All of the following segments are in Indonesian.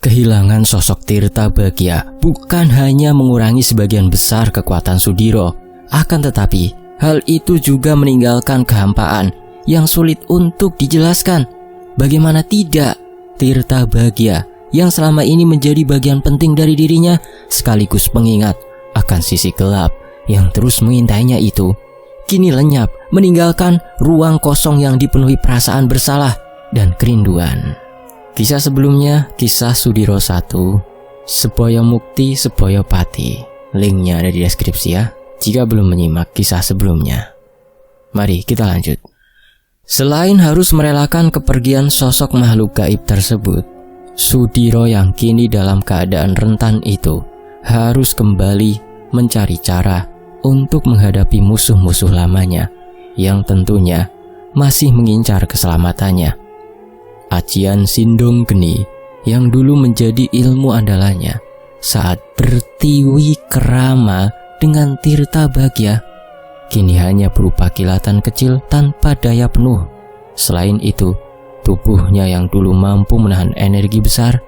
Kehilangan sosok Tirta Bagya bukan hanya mengurangi sebagian besar kekuatan Sudiro, akan tetapi hal itu juga meninggalkan kehampaan yang sulit untuk dijelaskan. Bagaimana tidak, Tirta Bagya yang selama ini menjadi bagian penting dari dirinya sekaligus pengingat akan sisi gelap yang terus mengintainya itu, kini lenyap meninggalkan ruang kosong yang dipenuhi perasaan bersalah dan kerinduan. Kisah sebelumnya, kisah Sudiro 1, Sepoyo Mukti Sepoyo Pati. Linknya ada di deskripsi ya, jika belum menyimak kisah sebelumnya. Mari kita lanjut. Selain harus merelakan kepergian sosok makhluk gaib tersebut, Sudiro yang kini dalam keadaan rentan itu harus kembali mencari cara untuk menghadapi musuh-musuh lamanya yang tentunya masih mengincar keselamatannya. Ajian Sindong Geni yang dulu menjadi ilmu andalannya saat bertiwi kerama dengan Tirta Bagya kini hanya berupa kilatan kecil tanpa daya penuh. Selain itu, tubuhnya yang dulu mampu menahan energi besar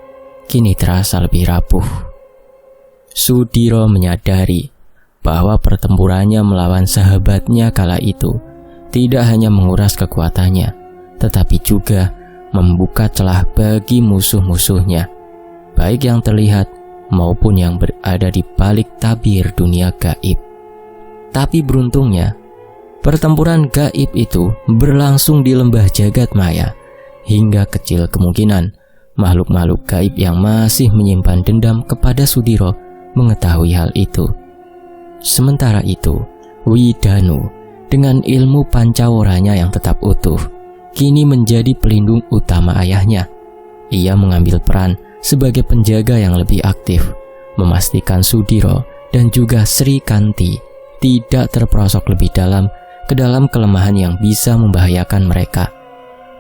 kini terasa lebih rapuh. Sudiro menyadari bahwa pertempurannya melawan sahabatnya kala itu tidak hanya menguras kekuatannya, tetapi juga membuka celah bagi musuh-musuhnya, baik yang terlihat maupun yang berada di balik tabir dunia gaib. Tapi beruntungnya, pertempuran gaib itu berlangsung di lembah jagat maya, hingga kecil kemungkinan makhluk-makhluk gaib yang masih menyimpan dendam kepada Sudiro mengetahui hal itu. Sementara itu, Widanu dengan ilmu pancaworanya yang tetap utuh kini menjadi pelindung utama ayahnya. Ia mengambil peran sebagai penjaga yang lebih aktif, memastikan Sudiro dan juga Sri Kanti tidak terperosok lebih dalam ke dalam kelemahan yang bisa membahayakan mereka.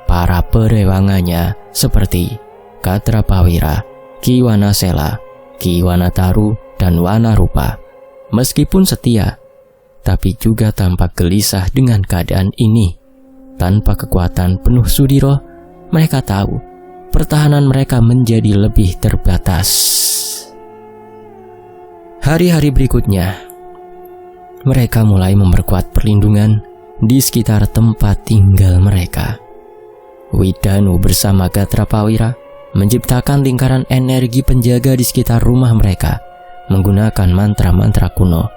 Para perewangannya seperti Katrapawira, Ki Wanasela, Ki Wanataru, dan Wanarupa, meskipun setia, tapi juga tampak gelisah dengan keadaan ini. Tanpa kekuatan penuh Sudiro, mereka tahu pertahanan mereka menjadi lebih terbatas. Hari-hari berikutnya, mereka mulai memperkuat perlindungan di sekitar tempat tinggal mereka. Widanu bersama Katrapawira menciptakan lingkaran energi penjaga di sekitar rumah mereka menggunakan mantra-mantra kuno.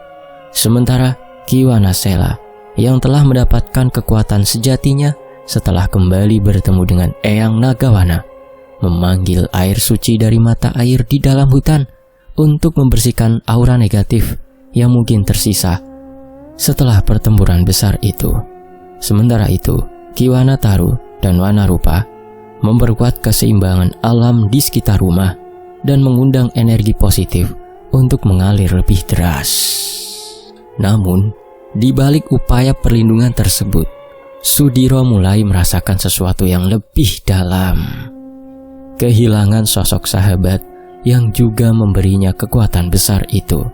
Sementara Ki Wanasela yang telah mendapatkan kekuatan sejatinya setelah kembali bertemu dengan Eyang Nagawana memanggil air suci dari mata air di dalam hutan untuk membersihkan aura negatif yang mungkin tersisa setelah pertempuran besar itu. Sementara itu, Ki Wanataru dan Wanarupa memperkuat keseimbangan alam di sekitar rumah dan mengundang energi positif untuk mengalir lebih deras. Namun, di balik upaya perlindungan tersebut, Sudiro mulai merasakan sesuatu yang lebih dalam. Kehilangan sosok sahabat yang juga memberinya kekuatan besar itu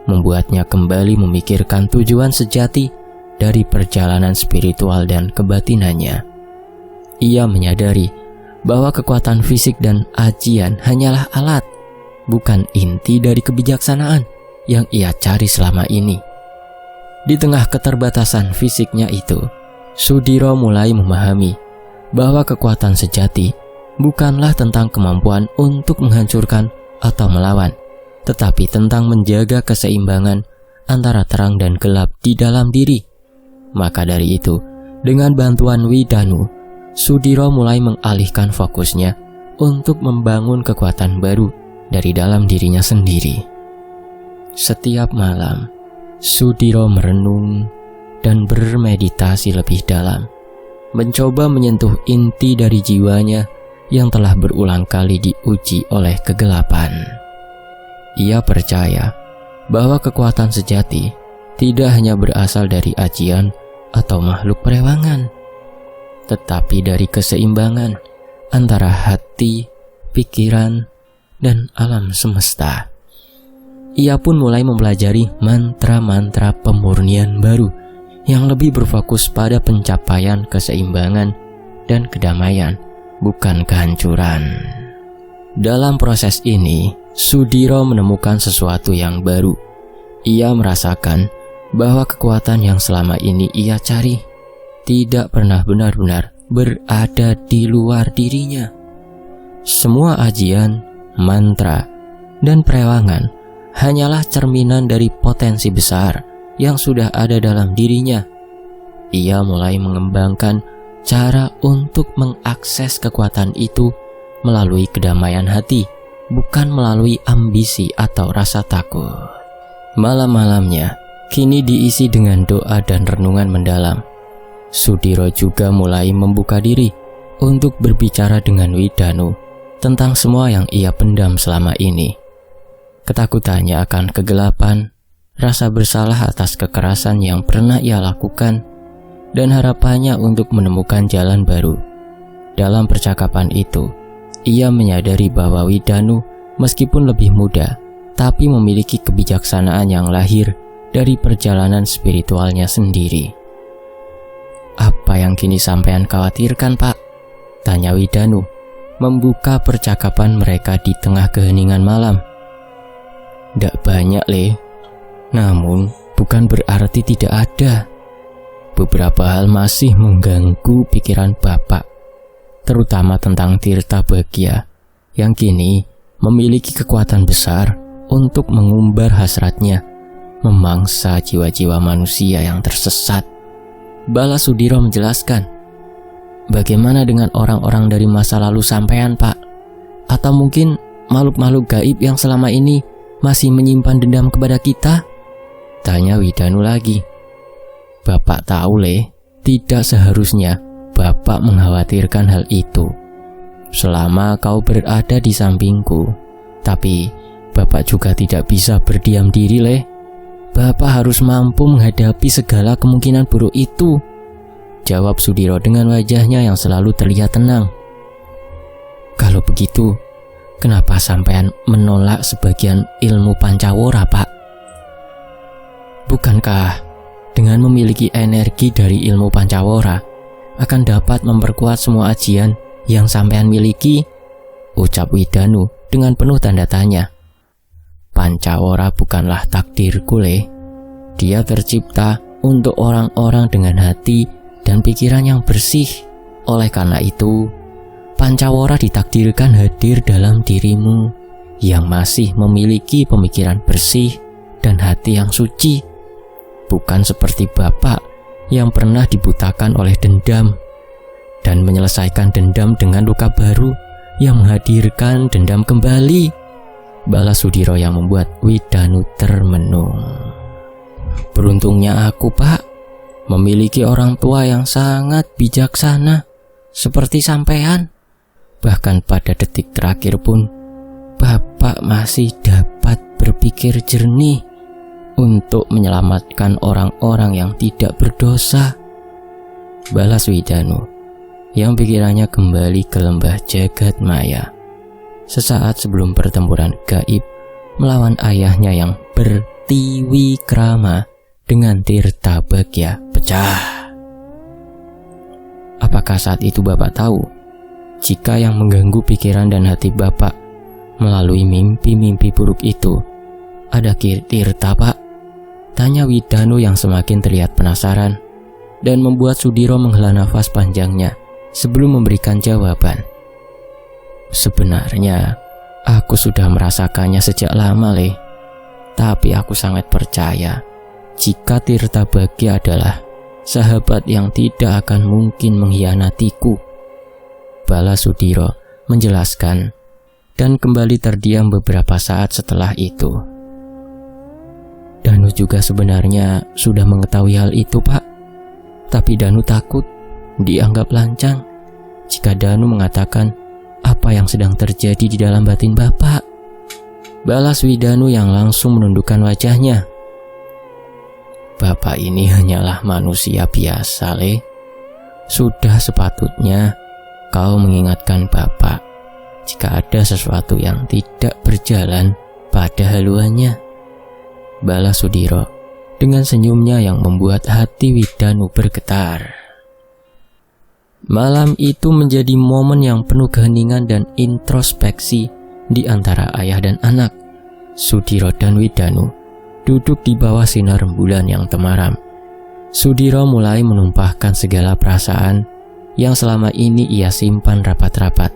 membuatnya kembali memikirkan tujuan sejati dari perjalanan spiritual dan kebatinannya. Ia menyadari bahwa kekuatan fisik dan ajian hanyalah alat, bukan inti dari kebijaksanaan yang ia cari selama ini. Di tengah keterbatasan fisiknya itu, Sudiro mulai memahami bahwa kekuatan sejati bukanlah tentang kemampuan untuk menghancurkan atau melawan, tetapi tentang menjaga keseimbangan antara terang dan gelap di dalam diri. Maka dari itu, dengan bantuan Widanu, Sudiro mulai mengalihkan fokusnya untuk membangun kekuatan baru dari dalam dirinya sendiri. Setiap malam, Sudiro merenung dan bermeditasi lebih dalam, mencoba menyentuh inti dari jiwanya yang telah berulang kali diuji oleh kegelapan. Ia percaya bahwa kekuatan sejati tidak hanya berasal dari ajian atau makhluk perewangan, tetapi dari keseimbangan antara hati, pikiran, dan alam semesta. Ia pun mulai mempelajari mantra-mantra pemurnian baru yang lebih berfokus pada pencapaian keseimbangan dan kedamaian, bukan kehancuran. Dalam proses ini, Sudiro menemukan sesuatu yang baru. Ia merasakan bahwa kekuatan yang selama ini ia cari tidak pernah benar-benar berada di luar dirinya. Semua ajian, mantra, dan perewangan hanyalah cerminan dari potensi besar yang sudah ada dalam dirinya. Ia mulai mengembangkan cara untuk mengakses kekuatan itu melalui kedamaian hati, bukan melalui ambisi atau rasa takut. Malam-malamnya kini diisi dengan doa dan renungan mendalam. Sudiro juga mulai membuka diri untuk berbicara dengan Widanu tentang semua yang ia pendam selama ini. Ketakutannya akan kegelapan, rasa bersalah atas kekerasan yang pernah ia lakukan, dan harapannya untuk menemukan jalan baru. Dalam percakapan itu, ia menyadari bahwa Widanu meskipun lebih muda, tapi memiliki kebijaksanaan yang lahir dari perjalanan spiritualnya sendiri. "Apa yang kini sampean khawatirkan, Pak?" tanya Widanu, membuka percakapan mereka di tengah keheningan malam. "Ndak banyak, Le. Namun, bukan berarti tidak ada. Beberapa hal masih mengganggu pikiran Bapak, terutama tentang Tirta Bagya yang kini memiliki kekuatan besar untuk mengumbar hasratnya, memangsa jiwa-jiwa manusia yang tersesat." Bala Sudiro menjelaskan, "Bagaimana dengan orang-orang dari masa lalu sampean, Pak? Atau mungkin makhluk-makhluk gaib yang selama ini masih menyimpan dendam kepada kita?" tanya Widanu lagi. "Bapak tahu, Le, tidak seharusnya Bapak mengkhawatirkan hal itu. Selama kau berada di sampingku, tapi Bapak juga tidak bisa berdiam diri, Le. Bapak harus mampu menghadapi segala kemungkinan buruk itu," jawab Sudiro dengan wajahnya yang selalu terlihat tenang. "Kalau begitu, kenapa sampean menolak sebagian ilmu Pancawara, Pak? Bukankah dengan memiliki energi dari ilmu Pancawara akan dapat memperkuat semua ajian yang sampean miliki?" ucap Widanu dengan penuh tanda tanya. "Pancawara bukanlah takdirku, Le. Dia tercipta untuk orang-orang dengan hati dan pikiran yang bersih. Oleh karena itu, Pancawara ditakdirkan hadir dalam dirimu yang masih memiliki pemikiran bersih dan hati yang suci. Bukan seperti Bapak yang pernah dibutakan oleh dendam dan menyelesaikan dendam dengan luka baru yang menghadirkan dendam kembali," balas Sudiro yang membuat Widanu termenung. "Beruntungnya aku, Pak, memiliki orang tua yang sangat bijaksana seperti sampean. Bahkan pada detik terakhir pun, Bapak masih dapat berpikir jernih untuk menyelamatkan orang-orang yang tidak berdosa," balas Widanu yang pikirannya kembali ke lembah jagat maya sesaat sebelum pertempuran gaib melawan ayahnya yang bertiwikrama dengan Tirta Bagya pecah. Apakah saat itu Bapak tahu jika yang mengganggu pikiran dan hati Bapak melalui mimpi-mimpi buruk itu ada Tirta, Pak? Tanya Widanu yang semakin terlihat penasaran dan membuat Sudiro menghela nafas panjangnya sebelum memberikan jawaban. "Sebenarnya aku sudah merasakannya sejak lama, Le. Tapi aku sangat percaya jika Tirta Bagya adalah sahabat yang tidak akan mungkin mengkhianatiku," balas Sudiro menjelaskan dan kembali terdiam beberapa saat setelah itu. "Danu juga sebenarnya sudah mengetahui hal itu, Pak. Tapi Danu takut dianggap lancang jika Danu mengatakan apa yang sedang terjadi di dalam batin Bapak," balas Widanu yang langsung menundukkan wajahnya. "Bapak ini hanyalah manusia biasa, Le. Sudah sepatutnya kau mengingatkan Bapak jika ada sesuatu yang tidak berjalan pada haluannya," balas Sudiro dengan senyumnya yang membuat hati Widanu bergetar. Malam itu menjadi momen yang penuh keheningan dan introspeksi di antara ayah dan anak. Sudiro dan Widanu duduk di bawah sinar rembulan yang temaram. Sudiro mulai menumpahkan segala perasaan yang selama ini ia simpan rapat-rapat.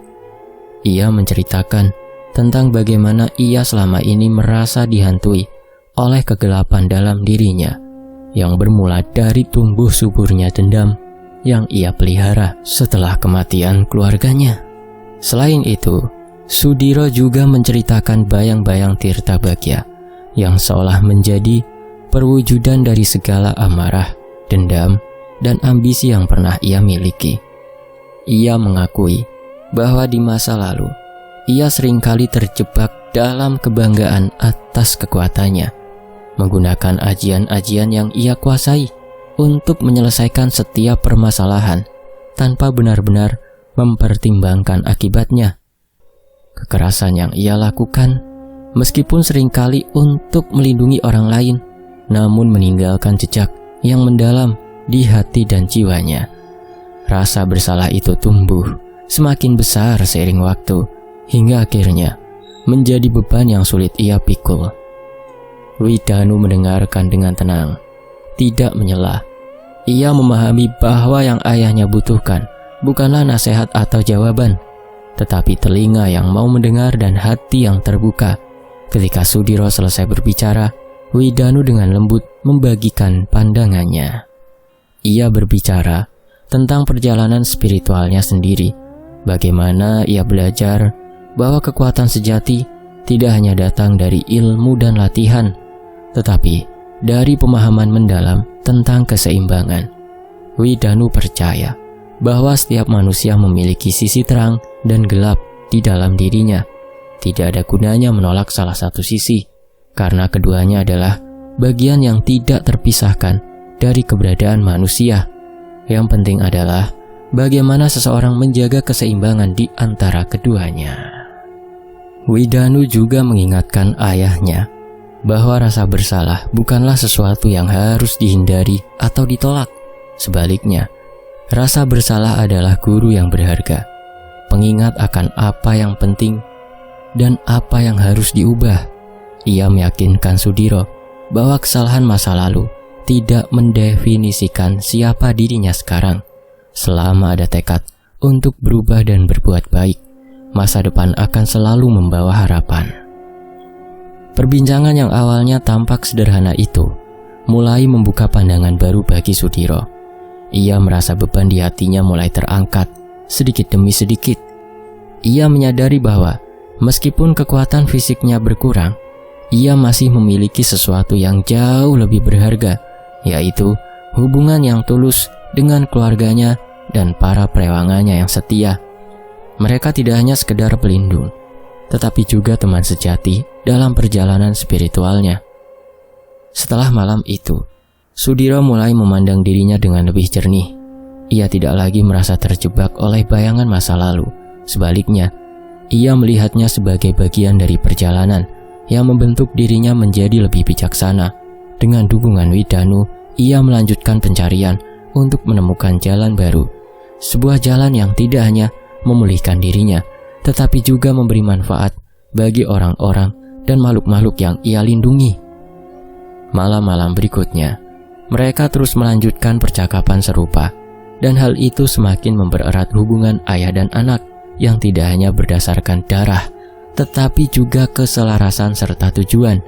Ia menceritakan tentang bagaimana ia selama ini merasa dihantui oleh kegelapan dalam dirinya yang bermula dari tumbuh suburnya dendam yang ia pelihara setelah kematian keluarganya. Selain itu, Sudiro juga menceritakan bayang-bayang Tirta Bagya yang seolah menjadi perwujudan dari segala amarah, dendam, dan ambisi yang pernah ia miliki. Ia mengakui bahwa di masa lalu ia seringkali terjebak dalam kebanggaan atas kekuatannya, menggunakan ajian-ajian yang ia kuasai untuk menyelesaikan setiap permasalahan tanpa benar-benar mempertimbangkan akibatnya. Kekerasan yang ia lakukan, meskipun seringkali untuk melindungi orang lain, namun meninggalkan jejak yang mendalam di hati dan jiwanya. Rasa bersalah itu tumbuh semakin besar seiring waktu, hingga akhirnya menjadi beban yang sulit ia pikul. Widanu mendengarkan dengan tenang, tidak menyela. Ia memahami bahwa yang ayahnya butuhkan bukanlah nasihat atau jawaban, tetapi telinga yang mau mendengar dan hati yang terbuka. Ketika Sudiro selesai berbicara, Widanu dengan lembut membagikan pandangannya. Ia berbicara tentang perjalanan spiritualnya sendiri, bagaimana ia belajar bahwa kekuatan sejati tidak hanya datang dari ilmu dan latihan, tetapi dari pemahaman mendalam tentang keseimbangan. Widanu percaya bahwa setiap manusia memiliki sisi terang dan gelap di dalam dirinya. Tidak ada gunanya menolak salah satu sisi, karena keduanya adalah bagian yang tidak terpisahkan dari keberadaan manusia. Yang penting adalah bagaimana seseorang menjaga keseimbangan di antara keduanya. Widanu juga mengingatkan ayahnya bahwa rasa bersalah bukanlah sesuatu yang harus dihindari atau ditolak. Sebaliknya, rasa bersalah adalah guru yang berharga, pengingat akan apa yang penting dan apa yang harus diubah. Ia meyakinkan Sudiro bahwa kesalahan masa lalu tidak mendefinisikan siapa dirinya sekarang. Selama ada tekad untuk berubah dan berbuat baik, masa depan akan selalu membawa harapan. Perbincangan yang awalnya tampak sederhana itu mulai membuka pandangan baru bagi Sudiro. Ia merasa beban di hatinya mulai terangkat sedikit demi sedikit. Ia menyadari bahwa meskipun kekuatan fisiknya berkurang, ia masih memiliki sesuatu yang jauh lebih berharga, yaitu hubungan yang tulus dengan keluarganya dan para perewangannya yang setia. Mereka tidak hanya sekedar pelindung, tetapi juga teman sejati dalam perjalanan spiritualnya. Setelah malam itu, Sudiro mulai memandang dirinya dengan lebih jernih. Ia tidak lagi merasa terjebak oleh bayangan masa lalu. Sebaliknya, ia melihatnya sebagai bagian dari perjalanan yang membentuk dirinya menjadi lebih bijaksana. Dengan dukungan Widanu, ia melanjutkan pencarian untuk menemukan jalan baru. Sebuah jalan yang tidak hanya memulihkan dirinya, tetapi juga memberi manfaat bagi orang-orang dan makhluk-makhluk yang ia lindungi. Malam-malam berikutnya, mereka terus melanjutkan percakapan serupa, dan hal itu semakin mempererat hubungan ayah dan anak yang tidak hanya berdasarkan darah, tetapi juga keselarasan serta tujuan.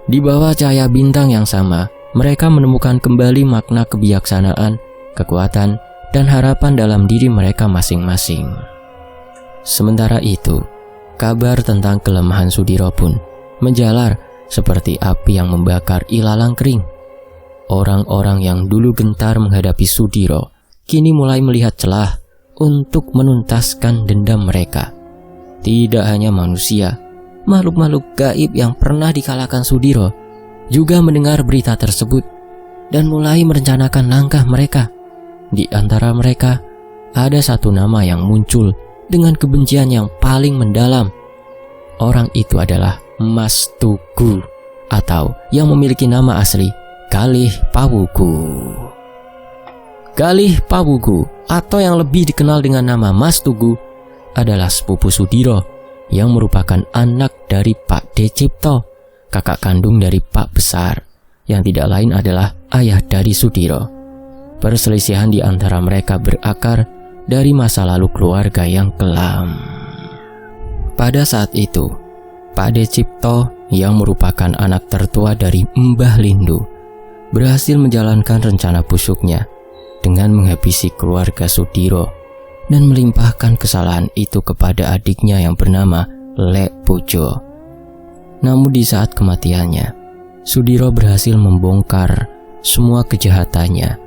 Di bawah cahaya bintang yang sama, mereka menemukan kembali makna kebijaksanaan, kekuatan, dan harapan dalam diri mereka masing-masing. Sementara itu, kabar tentang kelemahan Sudiro pun menjalar seperti api yang membakar ilalang kering. Orang-orang yang dulu gentar menghadapi Sudiro kini mulai melihat celah untuk menuntaskan dendam mereka. Tidak hanya manusia, makhluk-makhluk gaib yang pernah dikalahkan Sudiro juga mendengar berita tersebut dan mulai merencanakan langkah mereka. Di antara mereka, ada satu nama yang muncul dengan kebencian yang paling mendalam. Orang itu adalah Mas Tugu, atau yang memiliki nama asli Galih Pawugu. Galih Pawugu, atau yang lebih dikenal dengan nama Mas Tugu, adalah sepupu Sudiro. yang merupakan anak dari Pak D. Cipto, kakak kandung dari Pak Besar, yang tidak lain adalah ayah dari Sudiro. Perselisihan di antara mereka berakar dari masa lalu keluarga yang kelam. Pada saat itu, Pak D. Cipto yang merupakan anak tertua dari Mbah Lindu berhasil menjalankan rencana busuknya dengan menghabisi keluarga Sudiro dan melimpahkan kesalahan itu kepada adiknya yang bernama Lek Pujo. Namun di saat kematiannya, Sudiro berhasil membongkar semua kejahatannya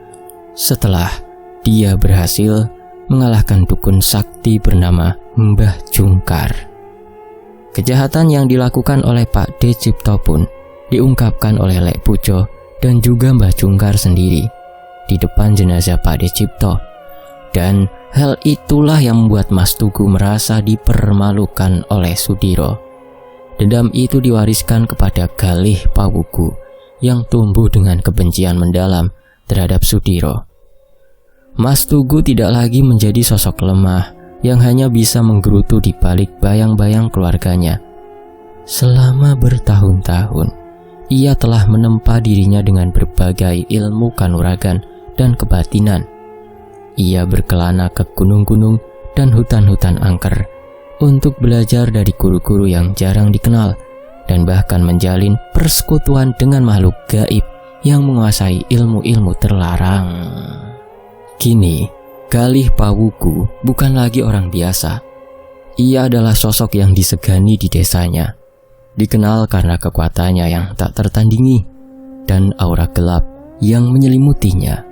setelah dia berhasil mengalahkan dukun sakti bernama Mbah Jungkar. Kejahatan yang dilakukan oleh Pak D. Cipto pun diungkapkan oleh Lek Pujo dan juga Mbah Jungkar sendiri di depan jenazah Pak D. Cipto. Dan hal itulah yang membuat Mas Tugu merasa dipermalukan oleh Sudiro. Dendam itu diwariskan kepada Galih Pawuku yang tumbuh dengan kebencian mendalam terhadap Sudiro. Mas Tugu tidak lagi menjadi sosok lemah yang hanya bisa menggerutu di balik bayang-bayang keluarganya. Selama bertahun-tahun, ia telah menempa dirinya dengan berbagai ilmu kanuragan dan kebatinan. Ia berkelana ke gunung-gunung dan hutan-hutan angker untuk belajar dari guru-guru yang jarang dikenal dan bahkan menjalin persekutuan dengan makhluk gaib yang menguasai ilmu-ilmu terlarang. Kini, Galih Pawuku bukan lagi orang biasa. Ia adalah sosok yang disegani di desanya. Dikenal karena kekuatannya yang tak tertandingi dan aura gelap yang menyelimutinya.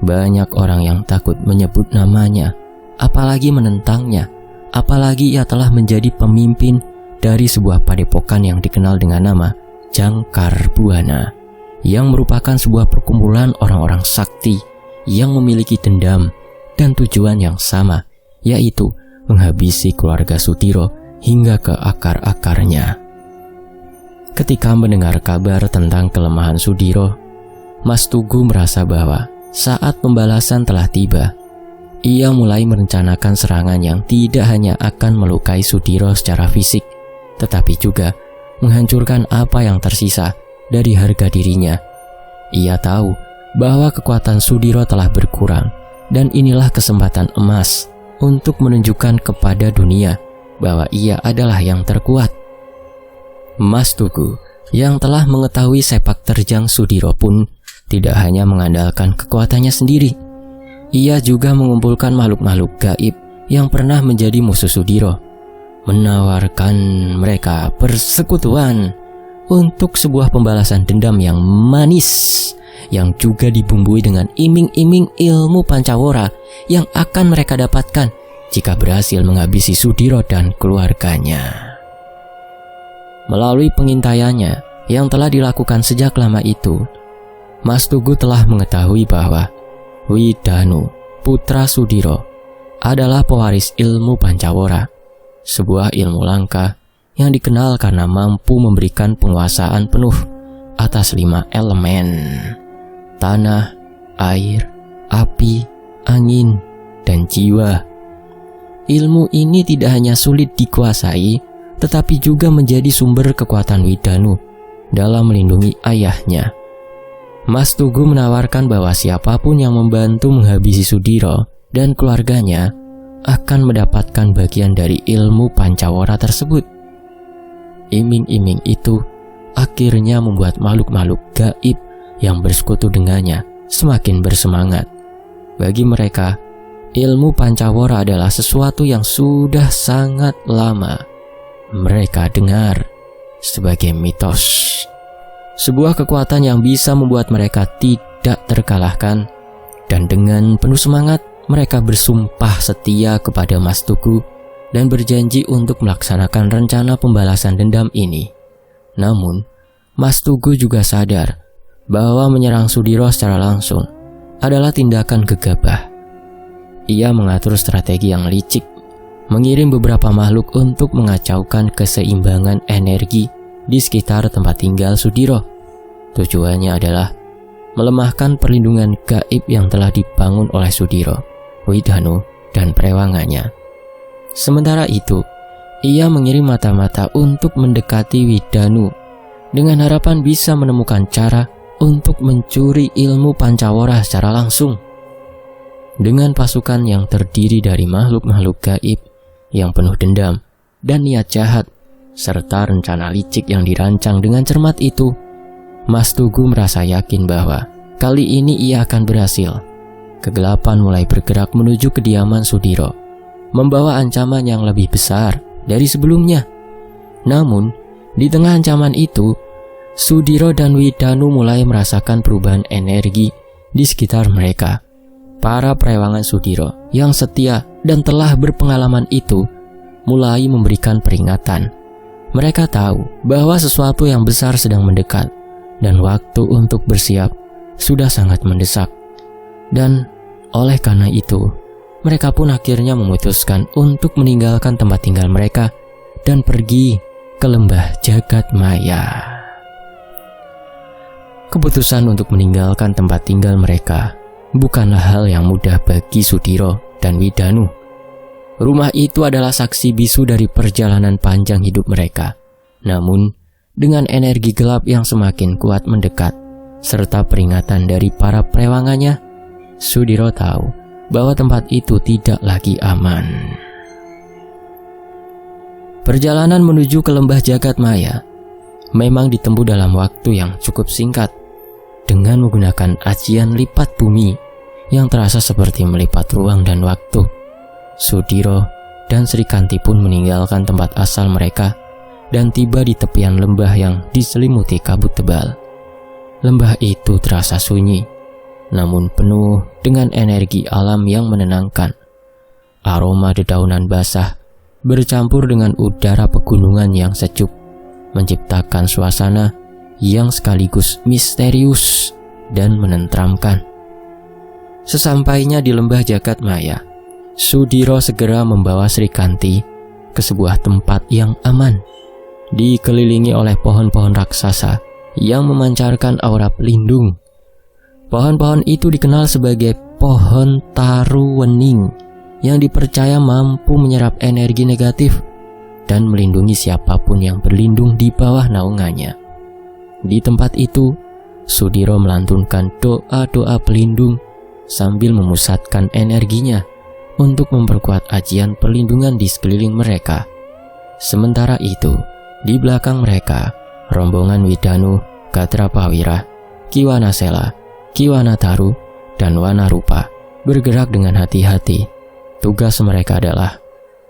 Banyak orang yang takut menyebut namanya, apalagi menentangnya. Apalagi ia telah menjadi pemimpin dari sebuah padepokan yang dikenal dengan nama Jangkar Buana, yang merupakan sebuah perkumpulan orang-orang sakti yang memiliki dendam dan tujuan yang sama, yaitu menghabisi keluarga Sudiro hingga ke akar-akarnya. Ketika mendengar kabar tentang kelemahan Sudiro, Mas Tugu merasa bahwa saat pembalasan telah tiba. Ia mulai merencanakan serangan yang tidak hanya akan melukai Sudiro secara fisik, tetapi juga menghancurkan apa yang tersisa dari harga dirinya. Ia tahu bahwa kekuatan Sudiro telah berkurang, dan inilah kesempatan emas untuk menunjukkan kepada dunia bahwa ia adalah yang terkuat. Mas Tugu yang telah mengetahui sepak terjang Sudiro pun tidak hanya mengandalkan kekuatannya sendiri. Ia juga mengumpulkan makhluk-makhluk gaib yang pernah menjadi musuh Sudiro, menawarkan mereka persekutuan untuk sebuah pembalasan dendam yang manis, yang juga dibumbui dengan iming-iming ilmu Pancawara yang akan mereka dapatkan jika berhasil menghabisi Sudiro dan keluarganya. Melalui pengintaiannya yang telah dilakukan sejak lama itu, Mas Tugu telah mengetahui bahwa Widanu, putra Sudiro, adalah pewaris ilmu Pancawara, sebuah ilmu langka yang dikenal karena mampu memberikan penguasaan penuh atas 5 elemen: tanah, air, api, angin, dan jiwa. Ilmu ini tidak hanya sulit dikuasai, tetapi juga menjadi sumber kekuatan Widanu dalam melindungi ayahnya. Mas Tugu menawarkan bahwa siapapun yang membantu menghabisi Sudiro dan keluarganya akan mendapatkan bagian dari ilmu Pancawara tersebut. Iming-iming itu akhirnya membuat makhluk-makhluk gaib yang bersekutu dengannya semakin bersemangat. Bagi mereka, ilmu Pancawara adalah sesuatu yang sudah sangat lama mereka dengar sebagai mitos. Sebuah kekuatan yang bisa membuat mereka tidak terkalahkan. Dan dengan penuh semangat, mereka bersumpah setia kepada Mas Tugu dan berjanji untuk melaksanakan rencana pembalasan dendam ini. Namun, Mas Tugu juga sadar bahwa menyerang Sudiro secara langsung adalah tindakan gegabah. Ia mengatur strategi yang licik, mengirim beberapa makhluk untuk mengacaukan keseimbangan energi di sekitar tempat tinggal Sudiro. Tujuannya adalah melemahkan perlindungan gaib yang telah dibangun oleh Sudiro, Widanu, dan perewangannya. Sementara itu, ia mengirim mata-mata untuk mendekati Widanu dengan harapan bisa menemukan cara untuk mencuri ilmu Pancawara secara langsung. Dengan pasukan yang terdiri dari makhluk-makhluk gaib yang penuh dendam dan niat jahat, serta rencana licik yang dirancang dengan cermat itu, Mas Tugu merasa yakin bahwa kali ini ia akan berhasil. Kegelapan mulai bergerak menuju kediaman Sudiro, membawa ancaman yang lebih besar dari sebelumnya. Namun, di tengah ancaman itu, Sudiro dan Widanu mulai merasakan perubahan energi di sekitar mereka. Para perewangan Sudiro yang setia dan telah berpengalaman itu mulai memberikan peringatan. Mereka tahu bahwa sesuatu yang besar sedang mendekat dan waktu untuk bersiap sudah sangat mendesak. Dan oleh karena itu, mereka pun akhirnya memutuskan untuk meninggalkan tempat tinggal mereka dan pergi ke lembah Jagat Maya. Keputusan untuk meninggalkan tempat tinggal mereka bukanlah hal yang mudah bagi Sudiro dan Widanu. Rumah itu adalah saksi bisu dari perjalanan panjang hidup mereka. Namun, dengan energi gelap yang semakin kuat mendekat, serta peringatan dari para perewangannya, Sudiro tahu bahwa tempat itu tidak lagi aman. Perjalanan menuju ke lembah Jagat Maya memang ditempuh dalam waktu yang cukup singkat, dengan menggunakan ajian lipat bumi yang terasa seperti melipat ruang dan waktu. Sudiro dan Sri Kanti pun meninggalkan tempat asal mereka dan tiba di tepian lembah yang diselimuti kabut tebal. Lembah itu terasa sunyi, namun penuh dengan energi alam yang menenangkan. Aroma dedaunan basah bercampur dengan udara pegunungan yang sejuk, menciptakan suasana yang sekaligus misterius dan menenteramkan. Sesampainya di lembah Jagat Maya, Sudiro segera membawa Sri Kanti ke sebuah tempat yang aman, dikelilingi oleh pohon-pohon raksasa yang memancarkan aura pelindung. Pohon-pohon itu dikenal sebagai pohon taru wening yang dipercaya mampu menyerap energi negatif dan melindungi siapapun yang berlindung di bawah naungannya. Di tempat itu, Sudiro melantunkan doa-doa pelindung sambil memusatkan energinya untuk memperkuat ajian perlindungan di sekeliling mereka. Sementara itu, di belakang mereka, rombongan Widanu, Gadrapawira, Kiwanasela, Kiwanataru, dan Wanarupa bergerak dengan hati-hati. Tugas mereka adalah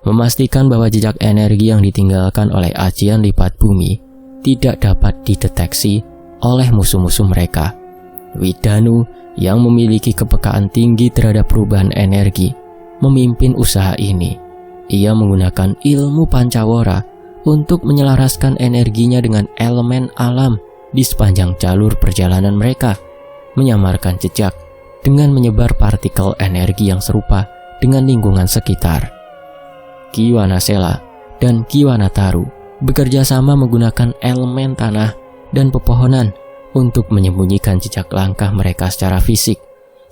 memastikan bahwa jejak energi yang ditinggalkan oleh ajian lipat bumi tidak dapat dideteksi oleh musuh-musuh mereka. Widanu yang memiliki kepekaan tinggi terhadap perubahan energi memimpin usaha ini. Ia menggunakan ilmu Pancawara untuk menyelaraskan energinya dengan elemen alam di sepanjang jalur perjalanan mereka, menyamarkan jejak dengan menyebar partikel energi yang serupa dengan lingkungan sekitar. Kiwanasela dan Kiwanataru bekerja sama menggunakan elemen tanah dan pepohonan untuk menyembunyikan jejak langkah mereka secara fisik.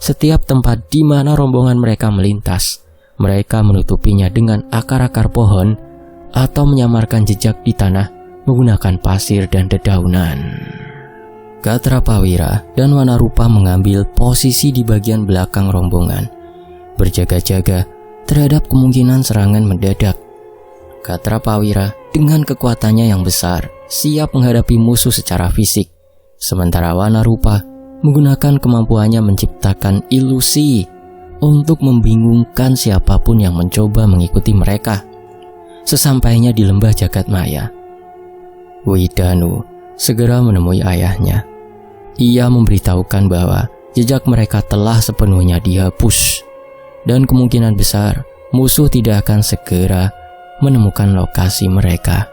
Setiap tempat di mana rombongan mereka melintas, mereka menutupinya dengan akar-akar pohon atau menyamarkan jejak di tanah menggunakan pasir dan dedaunan. Gadrapawira dan Wanarupa mengambil posisi di bagian belakang rombongan, berjaga-jaga terhadap kemungkinan serangan mendadak. Gadrapawira dengan kekuatannya yang besar siap menghadapi musuh secara fisik, sementara Wanarupa menggunakan kemampuannya menciptakan ilusi untuk membingungkan siapapun yang mencoba mengikuti mereka. Sesampainya di lembah Jagat Maya, Widanu segera menemui ayahnya. Ia memberitahukan bahwa jejak mereka telah sepenuhnya dihapus dan kemungkinan besar musuh tidak akan segera menemukan lokasi mereka.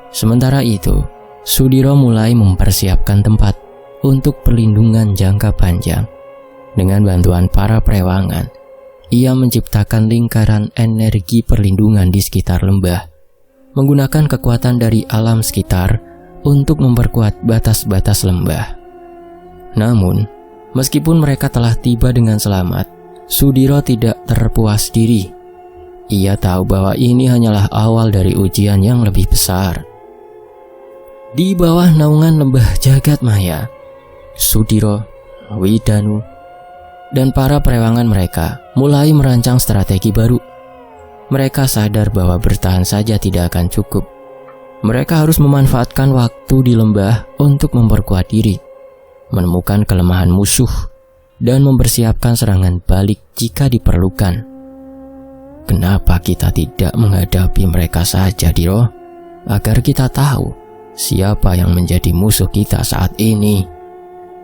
Sementara itu, Sudiro mulai mempersiapkan tempat untuk perlindungan jangka panjang. Dengan bantuan para perewangan, ia menciptakan lingkaran energi perlindungan di sekitar lembah, menggunakan kekuatan dari alam sekitar untuk memperkuat batas-batas lembah. Namun, meskipun mereka telah tiba dengan selamat, Sudiro tidak terpuas diri. ia tahu bahwa ini hanyalah awal dari ujian yang lebih besar. Di bawah naungan lembah jagat maya, Sudiro, Widanu, dan para perewangan mereka mulai merancang strategi baru. Mereka sadar bahwa bertahan saja tidak akan cukup. Mereka harus memanfaatkan waktu di lembah untuk memperkuat diri, menemukan kelemahan musuh, dan mempersiapkan serangan balik jika diperlukan. Kenapa kita tidak menghadapi mereka saja, Diro? Agar kita tahu siapa yang menjadi musuh kita saat ini,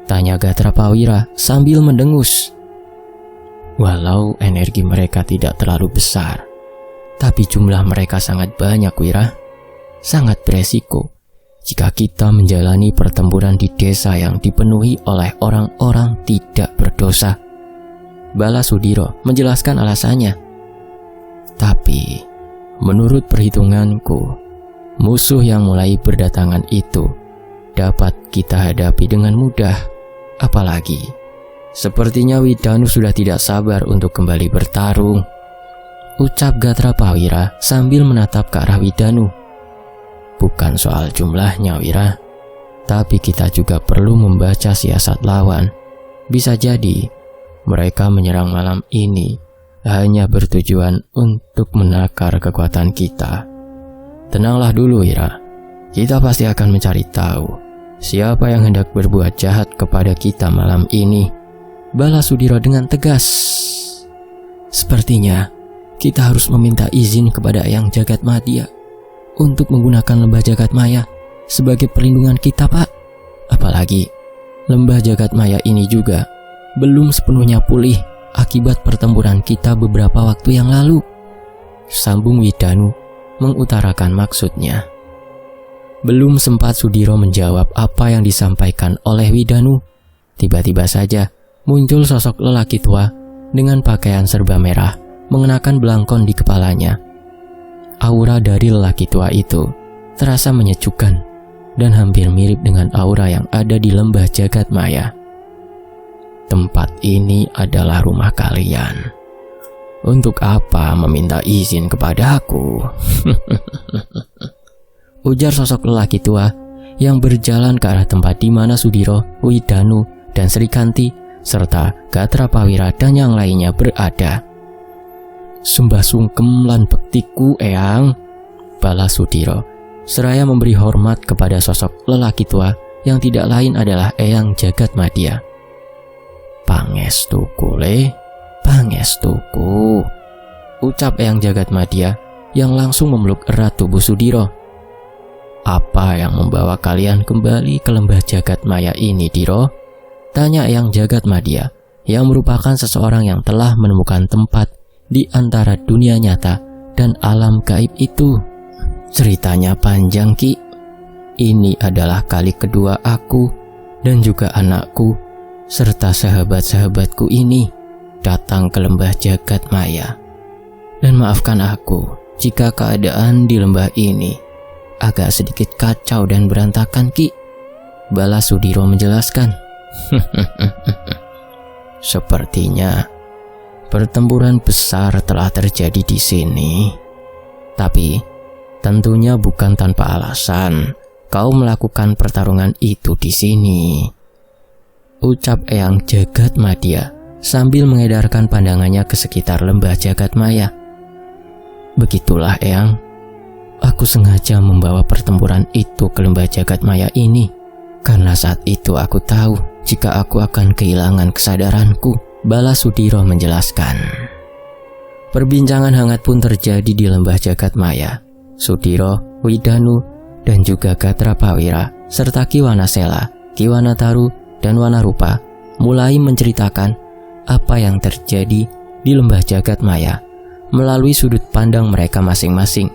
tanya Gatrapawira sambil mendengus. Walau energi mereka tidak terlalu besar, tapi jumlah mereka sangat banyak, Wira. Sangat beresiko jika kita menjalani pertempuran di desa yang dipenuhi oleh orang-orang tidak berdosa. Balasudiro menjelaskan alasannya. Tapi, menurut perhitunganku, musuh yang mulai berdatangan itu dapat kita hadapi dengan mudah. Apalagi, sepertinya Widanu sudah tidak sabar untuk kembali bertarung, ucap Gatrapawira sambil menatap ke arah Widanu. Bukan soal jumlahnya, Wira, tapi kita juga perlu membaca siasat lawan. Bisa jadi mereka menyerang malam ini hanya bertujuan untuk menakar kekuatan kita. Tenanglah dulu, Wira. Kita pasti akan mencari tahu siapa yang hendak berbuat jahat kepada kita malam ini, Balasudiro dengan tegas. Sepertinya kita harus meminta izin kepada Eyang Jagatmadya untuk menggunakan lembah jagat maya sebagai perlindungan kita, Pak. Apalagi lembah jagat maya ini juga belum sepenuhnya pulih akibat pertempuran kita beberapa waktu yang lalu, sambung Widanu mengutarakan maksudnya. Belum sempat Sudiro menjawab apa yang disampaikan oleh Widanu, tiba-tiba saja muncul sosok lelaki tua dengan pakaian serba merah mengenakan belangkon di kepalanya. Aura dari lelaki tua itu terasa menyejukkan dan hampir mirip dengan aura yang ada di lembah jagat maya. Tempat ini adalah rumah kalian. Untuk apa meminta izin kepada aku? Ujar sosok lelaki tua yang berjalan ke arah tempat di mana Sudiro, Widanu, dan Srikanti serta Gatrapawira dan yang lainnya berada. Sembah sungkem lan bektiku, Eyang, balas Sudiro, seraya memberi hormat kepada sosok lelaki tua yang tidak lain adalah Eyang Jagatmadya. Pangestuku, pangestuku, ucap Eyang Jagatmadya yang langsung memeluk erat tubuh Sudiro. Apa yang membawa kalian kembali ke lembah jagat maya ini, Diro? Tanya Eyang Jagatmadya yang merupakan seseorang yang telah menemukan tempat di antara dunia nyata dan alam gaib itu. Ceritanya panjang, Ki. Ini adalah kali kedua aku dan juga anakku serta sahabat-sahabatku ini datang ke lembah jagat maya. Dan maafkan aku jika keadaan di lembah ini agak sedikit kacau dan berantakan, Ki, balas Sudiro menjelaskan. Sepertinya pertempuran besar telah terjadi di sini. Tapi tentunya bukan tanpa alasan kau melakukan pertarungan itu di sini, ucap Eyang Jagatmadya sambil mengedarkan pandangannya ke sekitar lembah jagat maya. Begitulah, Eyang. Aku sengaja membawa pertempuran itu ke lembah jagat maya ini karena saat itu aku tahu jika aku akan kehilangan kesadaranku, balas Sudiro menjelaskan. Perbincangan hangat pun terjadi di lembah jagat maya. Sudiro, Widanu, dan juga Gatrapawira serta Kiwanasela, Kiwanataru, dan Wanarupa mulai menceritakan apa yang terjadi di lembah jagat maya melalui sudut pandang mereka masing-masing.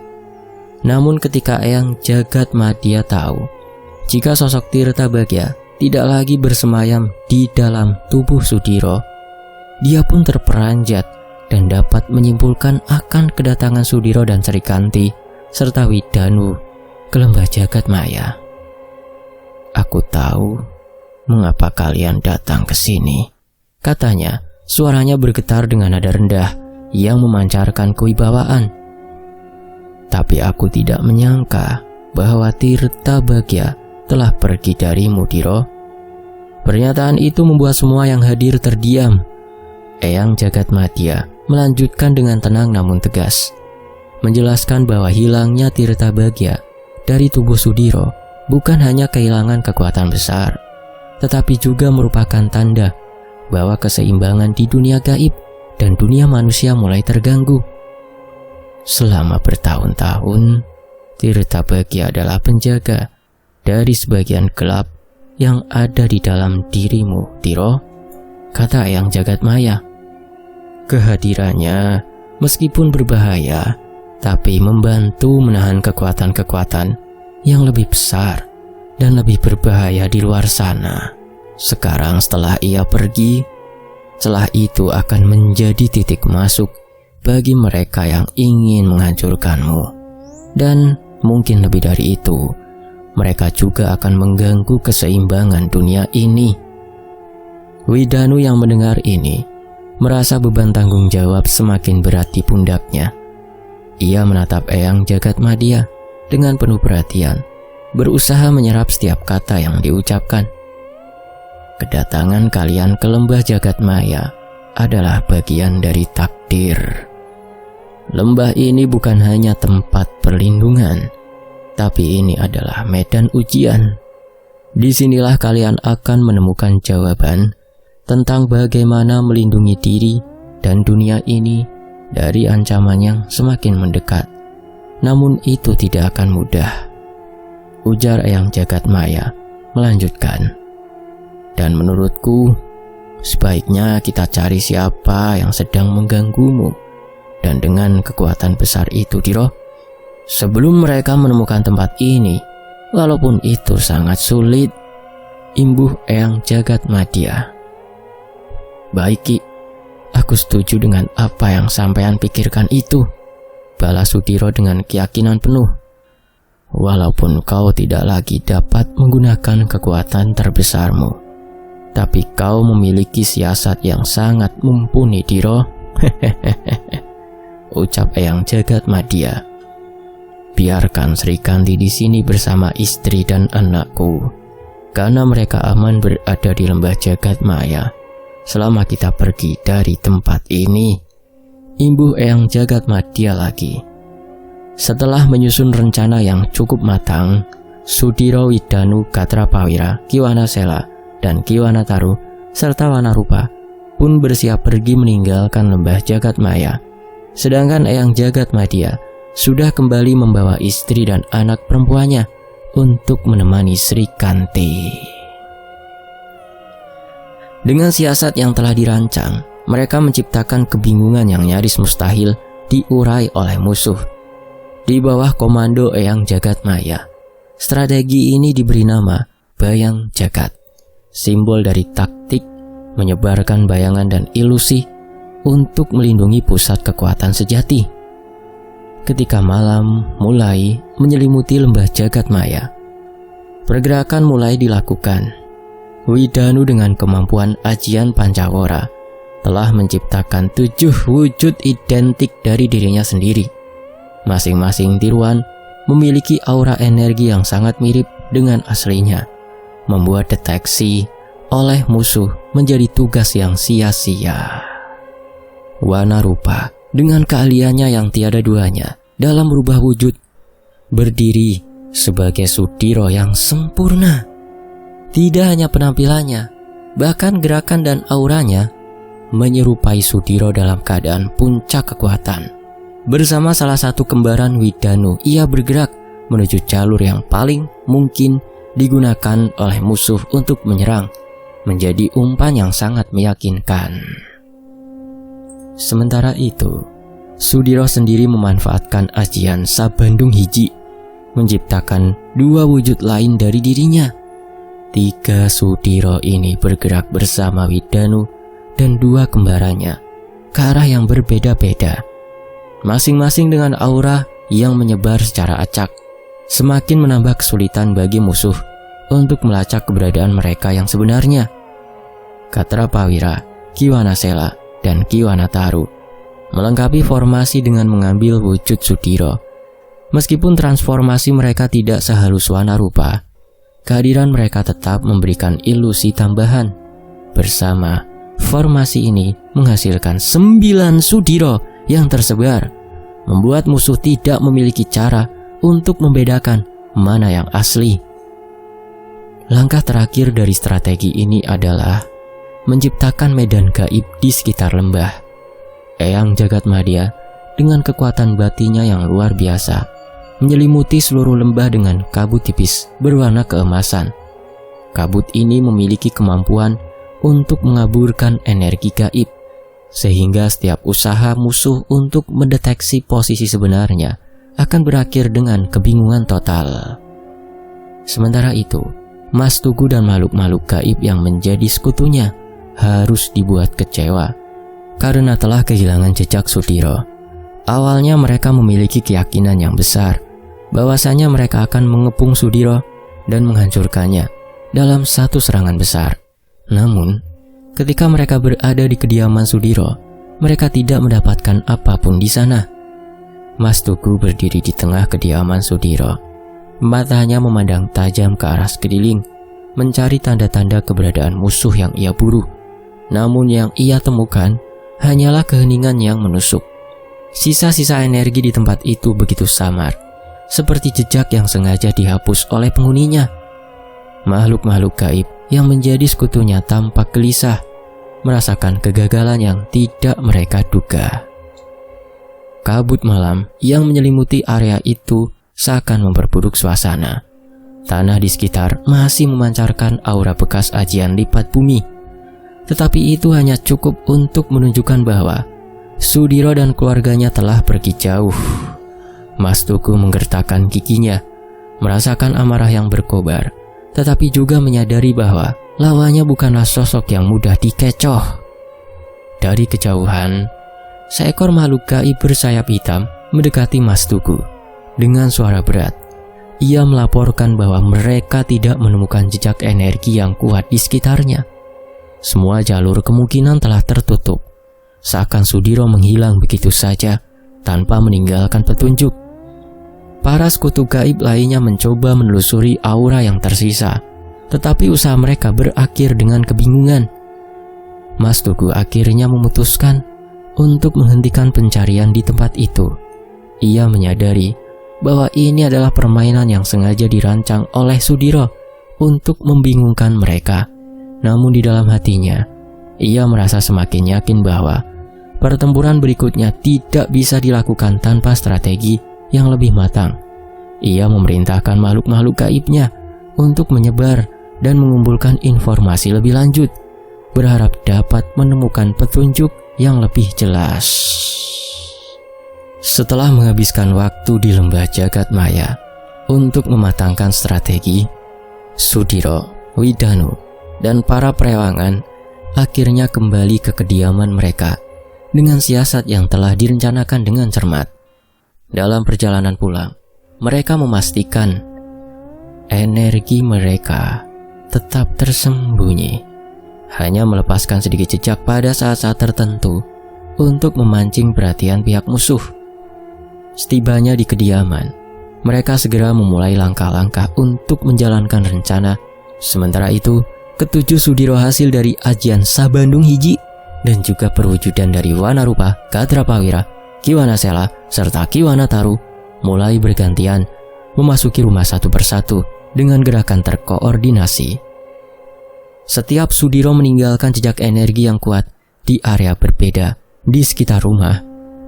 Namun ketika Eyang Jagatmadya tahu jika sosok Tirtabagya tidak lagi bersemayam di dalam tubuh Sudiro, dia pun terperanjat dan dapat menyimpulkan akan kedatangan Sudiro dan Srikanti serta Widanu ke lembah jagat maya. Aku tahu mengapa kalian datang ke sini, katanya, suaranya bergetar dengan nada rendah yang memancarkan kewibawaan. Tapi aku tidak menyangka bahwa Tirta Bagya telah pergi darimu, Diro. Pernyataan itu membuat semua yang hadir terdiam. Eyang Jagatmadya melanjutkan dengan tenang namun tegas, menjelaskan bahwa hilangnya Tirta Bagya dari tubuh Sudiro bukan hanya kehilangan kekuatan besar, tetapi juga merupakan tanda bahwa keseimbangan di dunia gaib dan dunia manusia mulai terganggu. Selama bertahun-tahun, Tirta Bagya adalah penjaga dari sebagian gelap yang ada di dalam dirimu, Diro, kata Eyang Jagatmaya. Kehadirannya meskipun berbahaya, tapi membantu menahan kekuatan-kekuatan yang lebih besar dan lebih berbahaya di luar sana. Sekarang setelah ia pergi, celah itu akan menjadi titik masuk bagi mereka yang ingin menghancurkanmu. Dan mungkin lebih dari itu, mereka juga akan mengganggu keseimbangan dunia ini. Widanu yang mendengar ini merasa beban tanggung jawab semakin berat di pundaknya. Ia menatap Eyang Jagatmadya dengan penuh perhatian, berusaha menyerap setiap kata yang diucapkan. Kedatangan kalian ke lembah Jagatmaya adalah bagian dari takdir. Lembah ini bukan hanya tempat perlindungan, tapi ini adalah medan ujian. Disinilah kalian akan menemukan jawaban tentang bagaimana melindungi diri dan dunia ini dari ancaman yang semakin mendekat. Namun itu tidak akan mudah, ujar Eyang Jagatmaya melanjutkan. Dan menurutku, sebaiknya kita cari siapa yang sedang mengganggumu. Dan dengan kekuatan besar itu, Diro, sebelum mereka menemukan tempat ini, walaupun itu sangat sulit, imbuh Eyang Jagatmadya. Baik, Ki, aku setuju dengan apa yang sampean pikirkan itu, balas Sudiro dengan keyakinan penuh. Walaupun kau tidak lagi dapat menggunakan kekuatan terbesarmu, tapi kau memiliki siasat yang sangat mumpuni, Diro. Ucap Eyang Jagatmadya. Biarkan Sri Kanti di sini bersama istri dan anakku, karena mereka aman berada di lembah Jagatmaya selama kita pergi dari tempat ini, imbuh Eyang Jagatmadya lagi. Setelah menyusun rencana yang cukup matang, Sudiro, Widanu, Katrapawira, Kiwanasela, dan Kiwanataru serta Wanarupa pun bersiap pergi meninggalkan lembah Jagatmaya. Sedangkan Eyang Jagatmadya sudah kembali membawa istri dan anak perempuannya untuk menemani Sri Kanti. Dengan siasat yang telah dirancang, mereka menciptakan kebingungan yang nyaris mustahil diurai oleh musuh. Di bawah komando Eyang Jagatmaya, strategi ini diberi nama Bayang Jagat, simbol dari taktik menyebarkan bayangan dan ilusi untuk melindungi pusat kekuatan sejati. Ketika malam mulai menyelimuti lembah Jagatmaya, pergerakan mulai dilakukan. Widanu dengan kemampuan ajian Pancawara telah menciptakan 7 wujud identik dari dirinya sendiri. Masing-masing tiruan memiliki aura energi yang sangat mirip dengan aslinya, membuat deteksi oleh musuh menjadi tugas yang sia-sia. Wanarupa dengan keahliannya yang tiada duanya dalam merubah wujud, berdiri sebagai Sudiro yang sempurna. Tidak hanya penampilannya, bahkan gerakan dan auranya menyerupai Sudiro dalam keadaan puncak kekuatan. Bersama salah satu kembaran Widanu, ia bergerak menuju jalur yang paling mungkin digunakan oleh musuh untuk menyerang, menjadi umpan yang sangat meyakinkan. Sementara itu, Sudiro sendiri memanfaatkan ajian Sabandung Hiji, menciptakan 2 wujud lain dari dirinya. 3 Sudiro ini bergerak bersama Widanu dan 2 kembarannya ke arah yang berbeda-beda, masing-masing dengan aura yang menyebar secara acak, semakin menambah kesulitan bagi musuh untuk melacak keberadaan mereka yang sebenarnya. Katrapawira, Kiwanasela, dan Kiwanataru melengkapi formasi dengan mengambil wujud Sudiro. Meskipun transformasi mereka tidak sehalus Wanarupa, kehadiran mereka tetap memberikan ilusi tambahan. Bersama, formasi ini menghasilkan 9 Sudiro yang tersebar, membuat musuh tidak memiliki cara untuk membedakan mana yang asli. Langkah terakhir dari strategi ini adalah menciptakan medan gaib di sekitar lembah. Eyang Jagatmadya dengan kekuatan batinnya yang luar biasa menyelimuti seluruh lembah dengan kabut tipis berwarna keemasan. Kabut ini memiliki kemampuan untuk mengaburkan energi gaib, sehingga setiap usaha musuh untuk mendeteksi posisi sebenarnya akan berakhir dengan kebingungan total. Sementara itu, Mas Tugu dan makhluk-makhluk gaib yang menjadi sekutunya harus dibuat kecewa karena telah kehilangan jejak Sudiro. Awalnya mereka memiliki keyakinan yang besar bahwasanya mereka akan mengepung Sudiro dan menghancurkannya dalam satu serangan besar. Namun, ketika mereka berada di kediaman Sudiro, mereka tidak mendapatkan apapun di sana. Mas Tugu berdiri di tengah kediaman Sudiro. Matanya memandang tajam ke arah sekeliling, mencari tanda-tanda keberadaan musuh yang ia buru. Namun yang ia temukan hanyalah keheningan yang menusuk. Sisa-sisa energi di tempat itu begitu samar, seperti jejak yang sengaja dihapus oleh penghuninya. Makhluk-makhluk gaib yang menjadi sekutunya tampak gelisah, merasakan kegagalan yang tidak mereka duga. Kabut malam yang menyelimuti area itu seakan memperburuk suasana. Tanah di sekitar masih memancarkan aura bekas ajian lipat bumi. Tetapi itu hanya cukup untuk menunjukkan bahwa Sudiro dan keluarganya telah pergi jauh. Mas Tugu menggertakkan giginya, merasakan amarah yang berkobar, tetapi juga menyadari bahwa lawannya bukanlah sosok yang mudah dikecoh. Dari kejauhan, seekor makhluk gaib bersayap hitam mendekati Mas Tugu. Dengan suara berat, ia melaporkan bahwa mereka tidak menemukan jejak energi yang kuat di sekitarnya. Semua jalur kemungkinan telah tertutup, seakan Sudiro menghilang begitu saja tanpa meninggalkan petunjuk. Para sekutu gaib lainnya mencoba menelusuri aura yang tersisa, tetapi usaha mereka berakhir dengan kebingungan. Mas Tugu akhirnya memutuskan untuk menghentikan pencarian di tempat itu. Ia menyadari bahwa ini adalah permainan yang sengaja dirancang oleh Sudiro untuk membingungkan mereka. Namun di dalam hatinya, ia merasa semakin yakin bahwa pertempuran berikutnya tidak bisa dilakukan tanpa strategi yang lebih matang. Ia memerintahkan makhluk-makhluk gaibnya untuk menyebar dan mengumpulkan informasi lebih lanjut, berharap dapat menemukan petunjuk yang lebih jelas. Setelah menghabiskan waktu di lembah Jagatmaya untuk mematangkan strategi, Sudiro, Widanu, dan para perewangan akhirnya kembali ke kediaman mereka dengan siasat yang telah direncanakan dengan cermat. Dalam perjalanan pulang, mereka memastikan energi mereka tetap tersembunyi, hanya melepaskan sedikit jejak pada saat-saat tertentu untuk memancing perhatian pihak musuh. Setibanya di kediaman, mereka segera memulai langkah-langkah untuk menjalankan rencana. Sementara itu, ketujuh Sudiro hasil dari ajian Sabandung Hiji dan juga perwujudan dari Wanarupa, Kadrapawira, Kiwanasela, serta Kiwanataru mulai bergantian memasuki rumah satu persatu dengan gerakan terkoordinasi. Setiap Sudiro meninggalkan jejak energi yang kuat di area berbeda di sekitar rumah,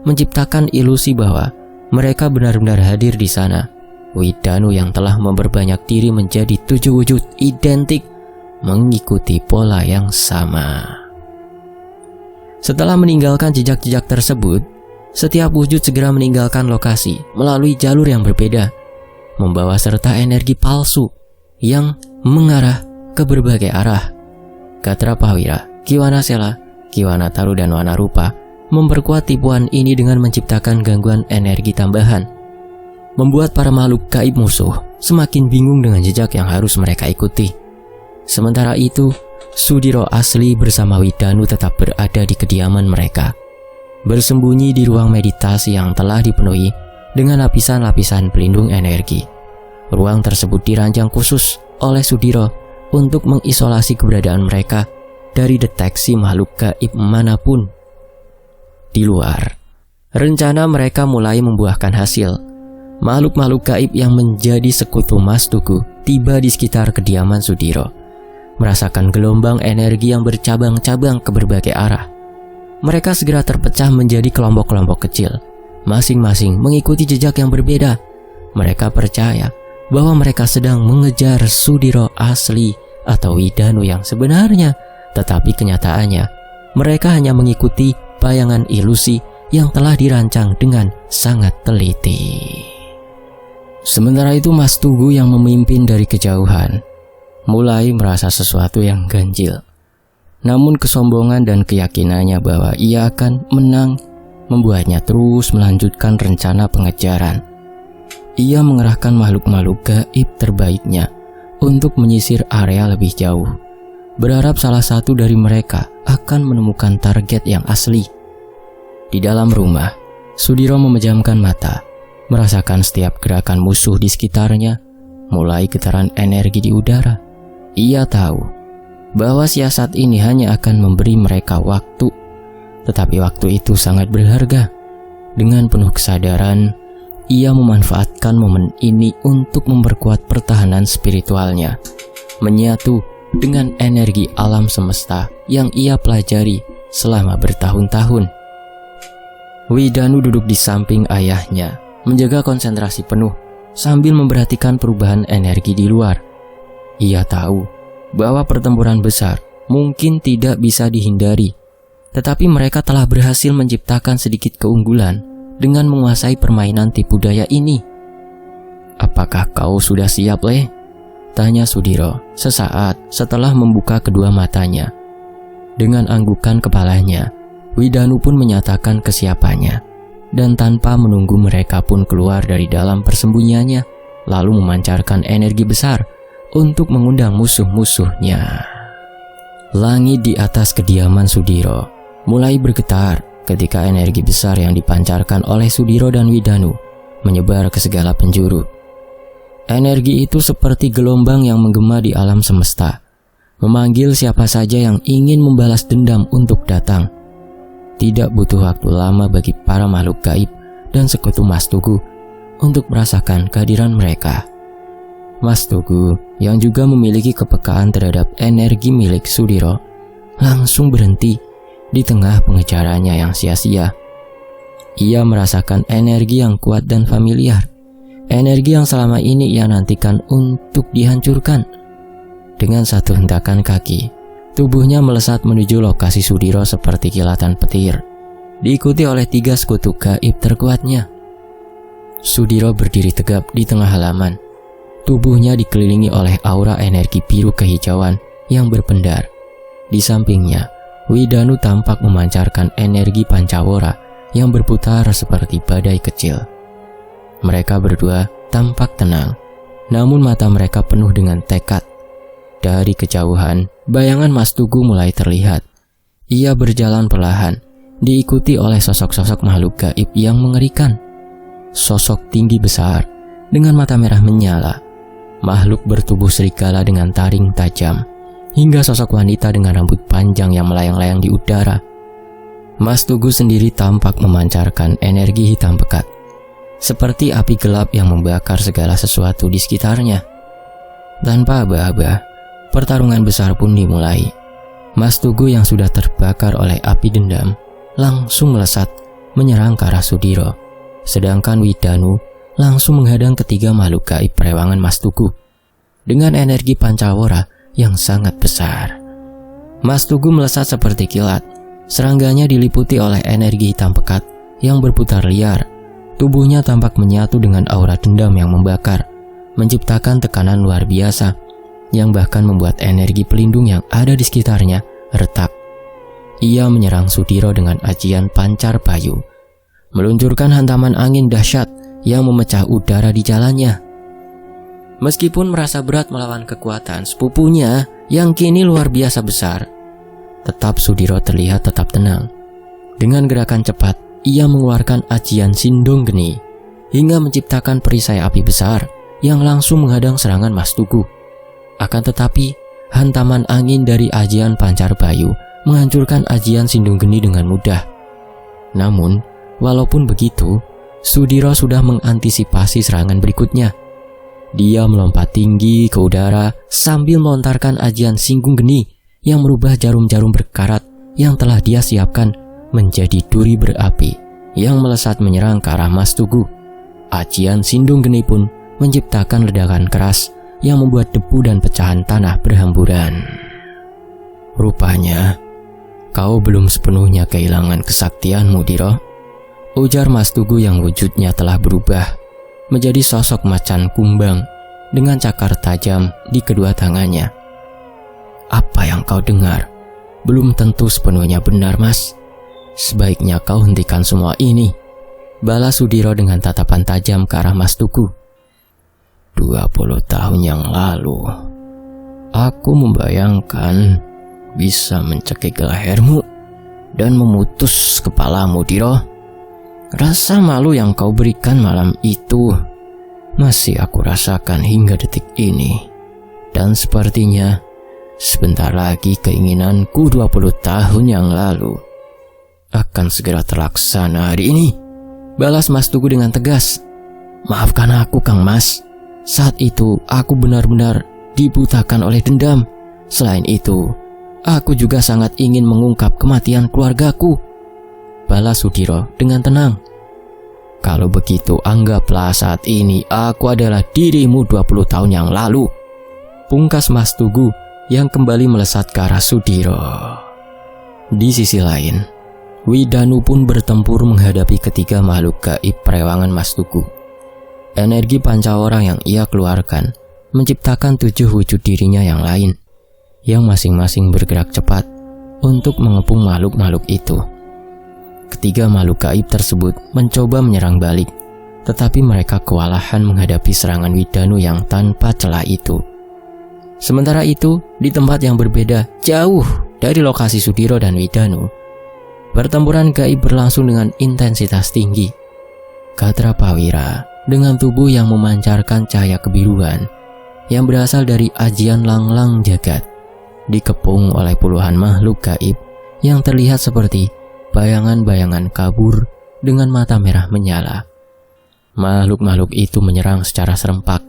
menciptakan ilusi bahwa mereka benar-benar hadir di sana. Widanu yang telah memperbanyak diri menjadi 7 wujud identik mengikuti pola yang sama. Setelah meninggalkan jejak-jejak tersebut, setiap wujud segera meninggalkan lokasi melalui jalur yang berbeda, membawa serta energi palsu yang mengarah ke berbagai arah. Kadrapawira, Kiwanasela, Kiwanataru, dan Wanarupa memperkuat tipuan ini dengan menciptakan gangguan energi tambahan, membuat para makhluk gaib musuh semakin bingung dengan jejak yang harus mereka ikuti. Sementara itu, Sudiro asli bersama Widanu tetap berada di kediaman mereka. bersembunyi di ruang meditasi yang telah dipenuhi dengan lapisan-lapisan pelindung energi. Ruang tersebut dirancang khusus oleh Sudiro untuk mengisolasi keberadaan mereka dari deteksi makhluk gaib manapun. Di luar, rencana mereka mulai membuahkan hasil. Makhluk-makhluk gaib yang menjadi sekutu Mas Tugu tiba di sekitar kediaman Sudiro, merasakan gelombang energi yang bercabang-cabang ke berbagai arah. Mereka segera terpecah menjadi kelompok-kelompok kecil, masing-masing mengikuti jejak yang berbeda. Mereka percaya bahwa mereka sedang mengejar Sudiro asli atau Widanu yang sebenarnya, tetapi kenyataannya mereka hanya mengikuti bayangan ilusi yang telah dirancang dengan sangat teliti. Sementara itu Mas Tugu yang memimpin dari kejauhan mulai merasa sesuatu yang ganjil. Namun kesombongan dan keyakinannya bahwa ia akan menang membuatnya terus melanjutkan rencana pengejaran. Ia mengerahkan makhluk-makhluk gaib terbaiknya untuk menyisir area lebih jauh, berharap salah satu dari mereka akan menemukan target yang asli. Di dalam rumah, Sudiro memejamkan mata, merasakan setiap gerakan musuh di sekitarnya, mulai getaran energi di udara. Ia tahu bahwa siasat ini hanya akan memberi mereka waktu, tetapi waktu itu sangat berharga. Dengan penuh kesadaran, ia memanfaatkan momen ini untuk memperkuat pertahanan spiritualnya, menyatu dengan energi alam semesta yang ia pelajari selama bertahun-tahun. Widanu duduk di samping ayahnya, menjaga konsentrasi penuh sambil memperhatikan perubahan energi di luar. Ia tahu bahwa pertempuran besar mungkin tidak bisa dihindari, tetapi mereka telah berhasil menciptakan sedikit keunggulan dengan menguasai permainan tipu daya ini. "Apakah kau sudah siap, Le?" tanya Sudiro sesaat setelah membuka kedua matanya. Dengan anggukan kepalanya, Widanu pun menyatakan kesiapannya, dan tanpa menunggu mereka pun keluar dari dalam persembunyiannya, lalu memancarkan energi besar untuk mengundang musuh-musuhnya. Langit di atas kediaman Sudiro mulai bergetar ketika energi besar yang dipancarkan oleh Sudiro dan Widanu menyebar ke segala penjuru. Energi itu seperti gelombang yang menggema di alam semesta, memanggil siapa saja yang ingin membalas dendam untuk datang. Tidak butuh waktu lama bagi para makhluk gaib dan sekutu Mas Tugu untuk merasakan kehadiran mereka. Mas Tugu yang juga memiliki kepekaan terhadap energi milik Sudiro langsung berhenti di tengah pengejarannya yang sia-sia. Ia merasakan energi yang kuat dan familiar, energi yang selama ini ia nantikan untuk dihancurkan. Dengan satu hentakan kaki, tubuhnya melesat menuju lokasi Sudiro seperti kilatan petir, diikuti oleh 3 sekutu gaib terkuatnya. Sudiro berdiri tegap di tengah halaman. Tubuhnya dikelilingi oleh aura energi biru kehijauan yang berpendar. Di sampingnya, Widanu tampak memancarkan energi pancawara yang berputar seperti badai kecil. Mereka berdua tampak tenang, namun mata mereka penuh dengan tekad. Dari kejauhan, bayangan Mas Tugu mulai terlihat. Ia berjalan perlahan, diikuti oleh sosok-sosok makhluk gaib yang mengerikan. Sosok tinggi besar dengan mata merah menyala, makhluk bertubuh serigala dengan taring tajam, hingga sosok wanita dengan rambut panjang yang melayang-layang di udara. Mas Tugu sendiri tampak memancarkan energi hitam pekat, seperti api gelap yang membakar segala sesuatu di sekitarnya. Tanpa aba-aba, pertarungan besar pun dimulai. Mas Tugu yang sudah terbakar oleh api dendam langsung melesat menyerang ke arah Sudiro, sedangkan Widanu langsung menghadang ketiga makhluk gaib perewangan Mas Tugu dengan energi pancawara yang sangat besar. Mas Tugu melesat seperti kilat. Serangganya diliputi oleh energi hitam pekat yang berputar liar. Tubuhnya tampak menyatu dengan aura dendam yang membakar, menciptakan tekanan luar biasa yang bahkan membuat energi pelindung yang ada di sekitarnya retak. Ia menyerang Sudiro dengan ajian pancar payu, meluncurkan hantaman angin dahsyat yang memecah udara di jalannya. Meskipun merasa berat melawan kekuatan sepupunya yang kini luar biasa besar, tetap Sudiro terlihat tetap tenang. Dengan gerakan cepat, ia mengeluarkan ajian Sindong Geni hingga menciptakan perisai api besar yang langsung menghadang serangan Mas Tugu. Akan tetapi, hantaman angin dari ajian Pancar Bayu menghancurkan ajian Sindong Geni dengan mudah. Namun, walaupun begitu, Sudiro sudah mengantisipasi serangan berikutnya. Dia melompat tinggi ke udara sambil melontarkan ajian Singgung Geni yang merubah jarum-jarum berkarat yang telah dia siapkan menjadi duri berapi yang melesat menyerang ke arah Mas Tugu. Ajian Sindong Geni pun menciptakan ledakan keras yang membuat debu dan pecahan tanah berhamburan. "Rupanya, kau belum sepenuhnya kehilangan kesaktianmu, Diro," ujar Mas Tugu yang wujudnya telah berubah menjadi sosok macan kumbang dengan cakar tajam di kedua tangannya. "Apa yang kau dengar belum tentu sepenuhnya benar, Mas. Sebaiknya kau hentikan semua ini," balas Sudiro dengan tatapan tajam ke arah Mas Tugu. 20 tahun yang lalu, aku membayangkan bisa mencekik lehermu dan memutus kepalamu, Diro. Rasa malu yang kau berikan malam itu masih aku rasakan hingga detik ini. Dan sepertinya sebentar lagi keinginanku 20 tahun yang lalu akan segera terlaksana hari ini, balas Mas Tugu dengan tegas. "Maafkan aku, Kang Mas. Saat itu aku benar-benar dibutakan oleh dendam. Selain itu, aku juga sangat ingin mengungkap kematian keluargaku," balas Sudiro dengan tenang. "Kalau begitu anggaplah saat ini aku adalah dirimu 20 tahun yang lalu," pungkas Mas Tugu yang kembali melesat ke arah Sudiro. Di sisi lain, Widanu pun bertempur menghadapi ketiga makhluk gaib perewangan Mas Tugu. Energi pancaora yang ia keluarkan menciptakan 7 wujud dirinya yang lain, yang masing-masing bergerak cepat untuk mengepung makhluk-makhluk itu. Ketiga makhluk gaib tersebut mencoba menyerang balik, tetapi mereka kewalahan menghadapi serangan Widanu yang tanpa celah itu. Sementara itu, di tempat yang berbeda, jauh dari lokasi Sudiro dan Widanu, pertempuran gaib berlangsung dengan intensitas tinggi. Katrapawira dengan tubuh yang memancarkan cahaya kebiruan yang berasal dari ajian Langlang Jagat dikepung oleh puluhan makhluk gaib yang terlihat seperti bayangan-bayangan kabur dengan mata merah menyala. Makhluk-makhluk itu menyerang secara serempak,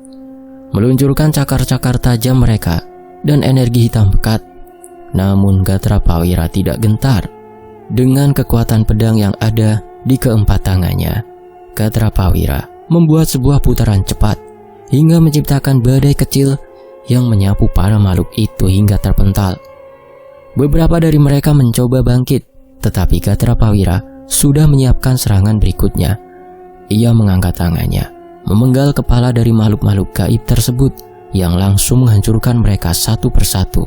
meluncurkan cakar-cakar tajam mereka dan energi hitam pekat. Namun Katrapawira tidak gentar. Dengan kekuatan pedang yang ada di keempat tangannya, Katrapawira membuat sebuah putaran cepat hingga menciptakan badai kecil yang menyapu para makhluk itu hingga terpental. Beberapa dari mereka mencoba bangkit, tetapi Katrapawira sudah menyiapkan serangan berikutnya. Ia mengangkat tangannya, memenggal kepala dari makhluk-makhluk gaib tersebut yang langsung menghancurkan mereka satu persatu.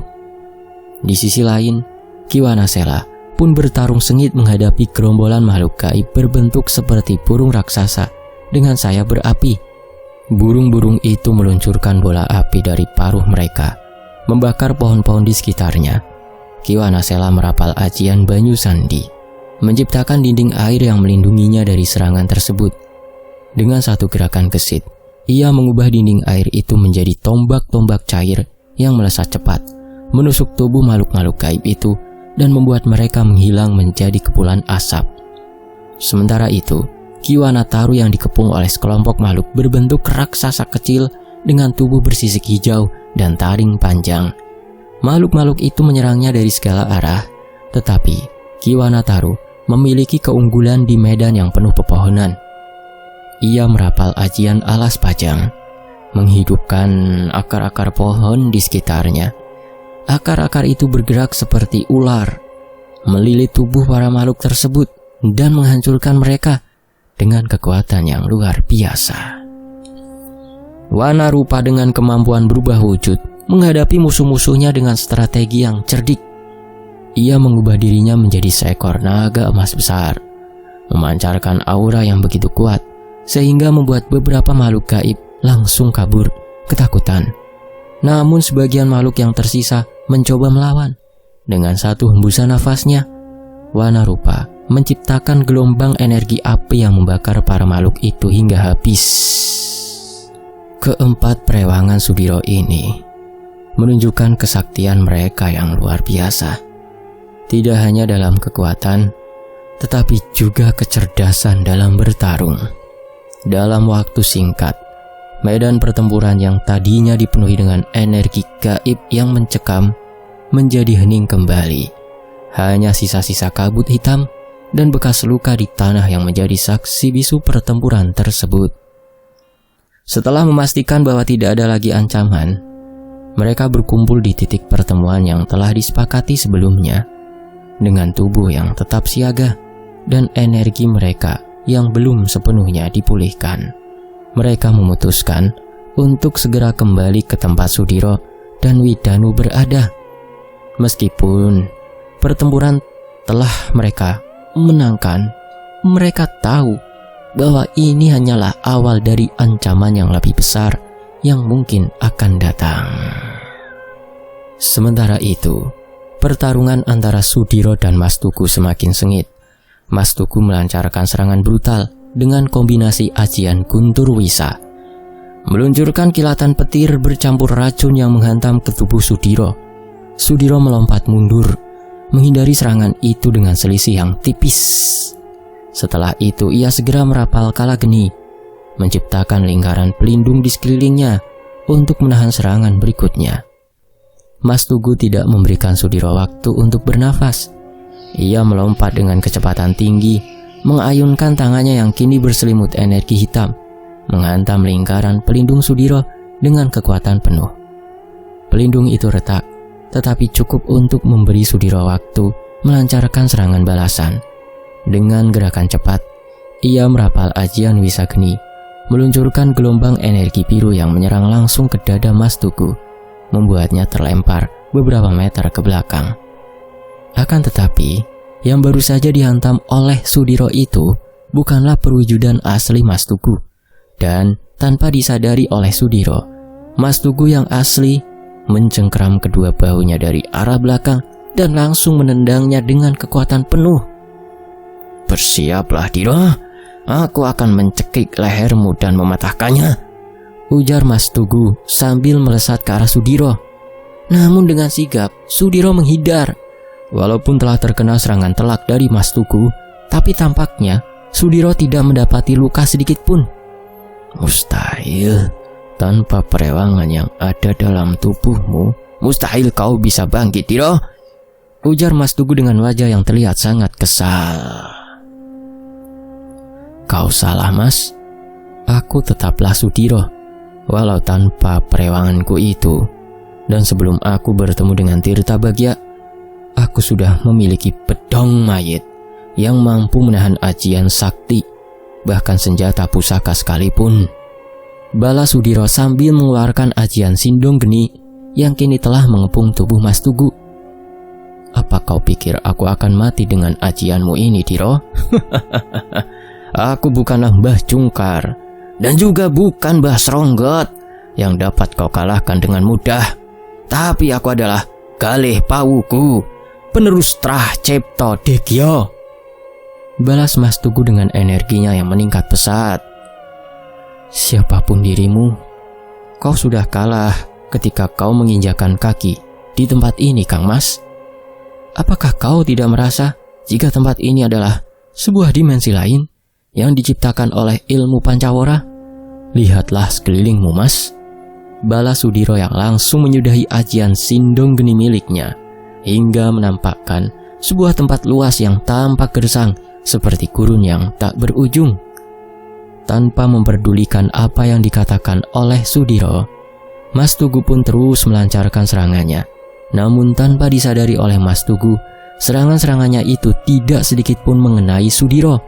Di sisi lain, Kiwanasela pun bertarung sengit menghadapi gerombolan makhluk gaib berbentuk seperti burung raksasa dengan sayap berapi. Burung-burung itu meluncurkan bola api dari paruh mereka, membakar pohon-pohon di sekitarnya. Kiwanasela merapal ajian Banyu Sandi, menciptakan dinding air yang melindunginya dari serangan tersebut. Dengan satu gerakan gesit, ia mengubah dinding air itu menjadi tombak-tombak cair yang melesat cepat, menusuk tubuh makhluk-makhluk gaib itu dan membuat mereka menghilang menjadi kepulan asap. Sementara itu, Kiwanataru yang dikepung oleh sekelompok makhluk berbentuk raksasa kecil dengan tubuh bersisik hijau dan taring panjang. Makhluk-makhluk itu menyerangnya dari segala arah, tetapi Kiwanataru memiliki keunggulan di medan yang penuh pepohonan. Ia merapal ajian alas pajang, menghidupkan akar-akar pohon di sekitarnya. Akar-akar itu bergerak seperti ular, melilit tubuh para makhluk tersebut dan menghancurkan mereka dengan kekuatan yang luar biasa. Wanarupa dengan kemampuan berubah wujud menghadapi musuh-musuhnya dengan strategi yang cerdik. Ia mengubah dirinya menjadi seekor naga emas besar, memancarkan aura yang begitu kuat sehingga membuat beberapa makhluk gaib langsung kabur ketakutan. Namun sebagian makhluk yang tersisa mencoba melawan. Dengan satu hembusan nafasnya, Wanarupa menciptakan gelombang energi api yang membakar para makhluk itu hingga habis. Keempat perewangan Sudiro ini menunjukkan kesaktian mereka yang luar biasa. Tidak hanya dalam kekuatan, tetapi juga kecerdasan dalam bertarung. Dalam waktu singkat, medan pertempuran yang tadinya dipenuhi dengan energi gaib yang mencekam menjadi hening kembali. Hanya sisa-sisa kabut hitam dan bekas luka di tanah yang menjadi saksi bisu pertempuran tersebut. Setelah memastikan bahwa tidak ada lagi ancaman, mereka berkumpul di titik pertemuan yang telah disepakati sebelumnya. Dengan tubuh yang tetap siaga dan energi mereka yang belum sepenuhnya dipulihkan, mereka memutuskan untuk segera kembali ke tempat Sudiro dan Widanu berada. Meskipun pertempuran telah mereka menangkan, mereka tahu bahwa ini hanyalah awal dari ancaman yang lebih besar yang mungkin akan datang. Sementara itu, pertarungan antara Sudiro dan Mas Tugu semakin sengit. Mas Tugu melancarkan serangan brutal dengan kombinasi ajian Guntur Wisa, meluncurkan kilatan petir bercampur racun yang menghantam ke tubuh Sudiro. Sudiro melompat mundur, menghindari serangan itu dengan selisih yang tipis. Setelah itu ia segera merapal kalageni, menciptakan lingkaran pelindung di sekelilingnya untuk menahan serangan berikutnya. Mas Tugu tidak memberikan Sudiro waktu untuk bernafas. Ia melompat dengan kecepatan tinggi, mengayunkan tangannya yang kini berselimut energi hitam, menghantam lingkaran pelindung Sudiro dengan kekuatan penuh. Pelindung itu retak, tetapi cukup untuk memberi Sudiro waktu melancarkan serangan balasan. Dengan gerakan cepat, ia merapal ajian Wisageni, meluncurkan gelombang energi biru yang menyerang langsung ke dada Mas Tugu, membuatnya terlempar beberapa meter ke belakang. Akan tetapi, yang baru saja dihantam oleh Sudiro itu bukanlah perwujudan asli Mas Tugu. Dan tanpa disadari oleh Sudiro, Mas Tugu yang asli mencengkeram kedua bahunya dari arah belakang dan langsung menendangnya dengan kekuatan penuh. "Bersiaplah, Diro, aku akan mencekik lehermu dan mematahkannya," ujar Mas Tugu sambil melesat ke arah Sudiro. Namun dengan sigap, Sudiro menghindar. Walaupun telah terkena serangan telak dari Mas Tugu, tapi tampaknya Sudiro tidak mendapati luka sedikit pun. "Mustahil, tanpa perewangan yang ada dalam tubuhmu, mustahil kau bisa bangkit, Diro," ujar Mas Tugu dengan wajah yang terlihat sangat kesal. "Kau salah, Mas. Aku tetaplah Sudiro, walau tanpa perewanganku itu. Dan sebelum aku bertemu dengan Tirta Bagya, aku sudah memiliki pedang mayit yang mampu menahan ajian sakti, bahkan senjata pusaka sekalipun," balas Sudiro sambil mengeluarkan ajian Sindong Geni yang kini telah mengepung tubuh Mas Tugu. "Apa kau pikir aku akan mati dengan ajianmu ini, Diro? Aku bukanlah Mbah Cungkar dan juga bukan Mbah Sronggot yang dapat kau kalahkan dengan mudah. Tapi aku adalah Galih Pawuku, penerus Trah Cipta Degya," balas Mas Tugu dengan energinya yang meningkat pesat. "Siapapun dirimu, kau sudah kalah ketika kau menginjakan kaki di tempat ini, Kang Mas. Apakah kau tidak merasa jika tempat ini adalah sebuah dimensi lain yang diciptakan oleh ilmu Pancawara? Lihatlah sekelilingmu, Mas," balas Sudiro yang langsung menyudahi ajian Sindong Geni miliknya hingga menampakkan sebuah tempat luas yang tampak gersang seperti gurun yang tak berujung. Tanpa memperdulikan apa yang dikatakan oleh Sudiro, Mas Tugu pun terus melancarkan serangannya. Namun tanpa disadari oleh Mas Tugu, serangan-serangannya itu tidak sedikit pun mengenai Sudiro.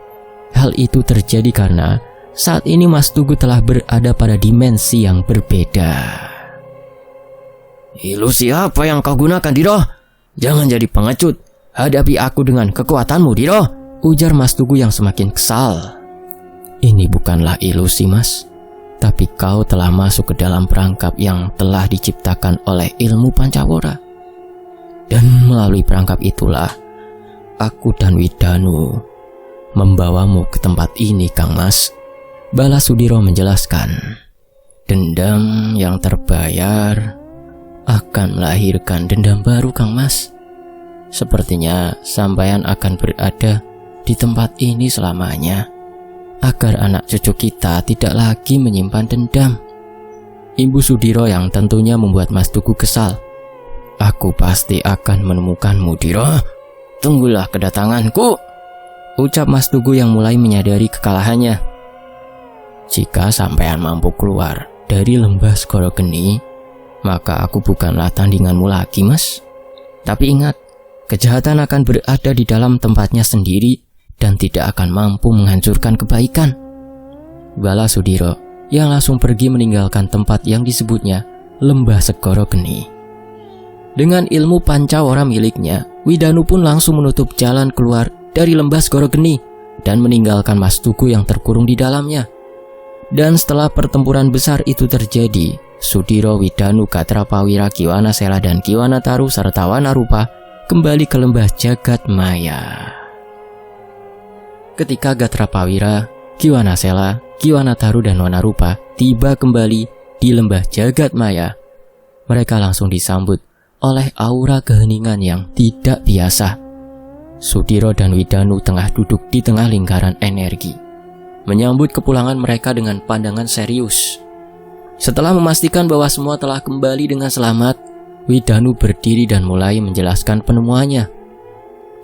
Hal itu terjadi karena saat ini Mas Tugu telah berada pada dimensi yang berbeda. "Ilusi apa yang kau gunakan, Diro? Jangan jadi pengecut. Hadapi aku dengan kekuatanmu, Diro," ujar Mas Tugu yang semakin kesal. "Ini bukanlah ilusi, Mas. Tapi kau telah masuk ke dalam perangkap yang telah diciptakan oleh ilmu Pancawara. Dan melalui perangkap itulah, aku dan Widanu membawamu ke tempat ini, Kang Mas," balas Sudiro menjelaskan. "Dendam yang terbayar akan melahirkan dendam baru, Kang Mas. Sepertinya sampean akan berada di tempat ini selamanya, agar anak cucu kita tidak lagi menyimpan dendam." Imbu Sudiro yang tentunya membuat Mas Tugu kesal. "Aku pasti akan menemukanmu, Diro. Tunggulah kedatanganku," ucap Mas Tugu yang mulai menyadari kekalahannya. "Jika sampean mampu keluar dari lembah Segoro Geni, maka aku bukanlah tandinganmu lagi, Mas. Tapi ingat, kejahatan akan berada di dalam tempatnya sendiri dan tidak akan mampu menghancurkan kebaikan," balas Sudiro yang langsung pergi meninggalkan tempat yang disebutnya Lembah Segoro Geni. Dengan ilmu pancawara miliknya, Widanu pun langsung menutup jalan keluar dari Lembah Segoro Geni dan meninggalkan Mas Tugu yang terkurung di dalamnya. Dan setelah pertempuran besar itu terjadi, Sudiro, Widanu, Gatrapawira, Kiwanasela, dan Kiwanataru serta Wanarupa kembali ke lembah Jagat Maya. Ketika Gatrapawira, Kiwanasela, Kiwanataru, dan Wanarupa tiba kembali di lembah Jagat Maya, mereka langsung disambut oleh aura keheningan yang tidak biasa. Sudiro dan Widanu tengah duduk di tengah lingkaran energi, menyambut kepulangan mereka dengan pandangan serius. Setelah memastikan bahwa semua telah kembali dengan selamat, Widanu berdiri dan mulai menjelaskan penemuannya.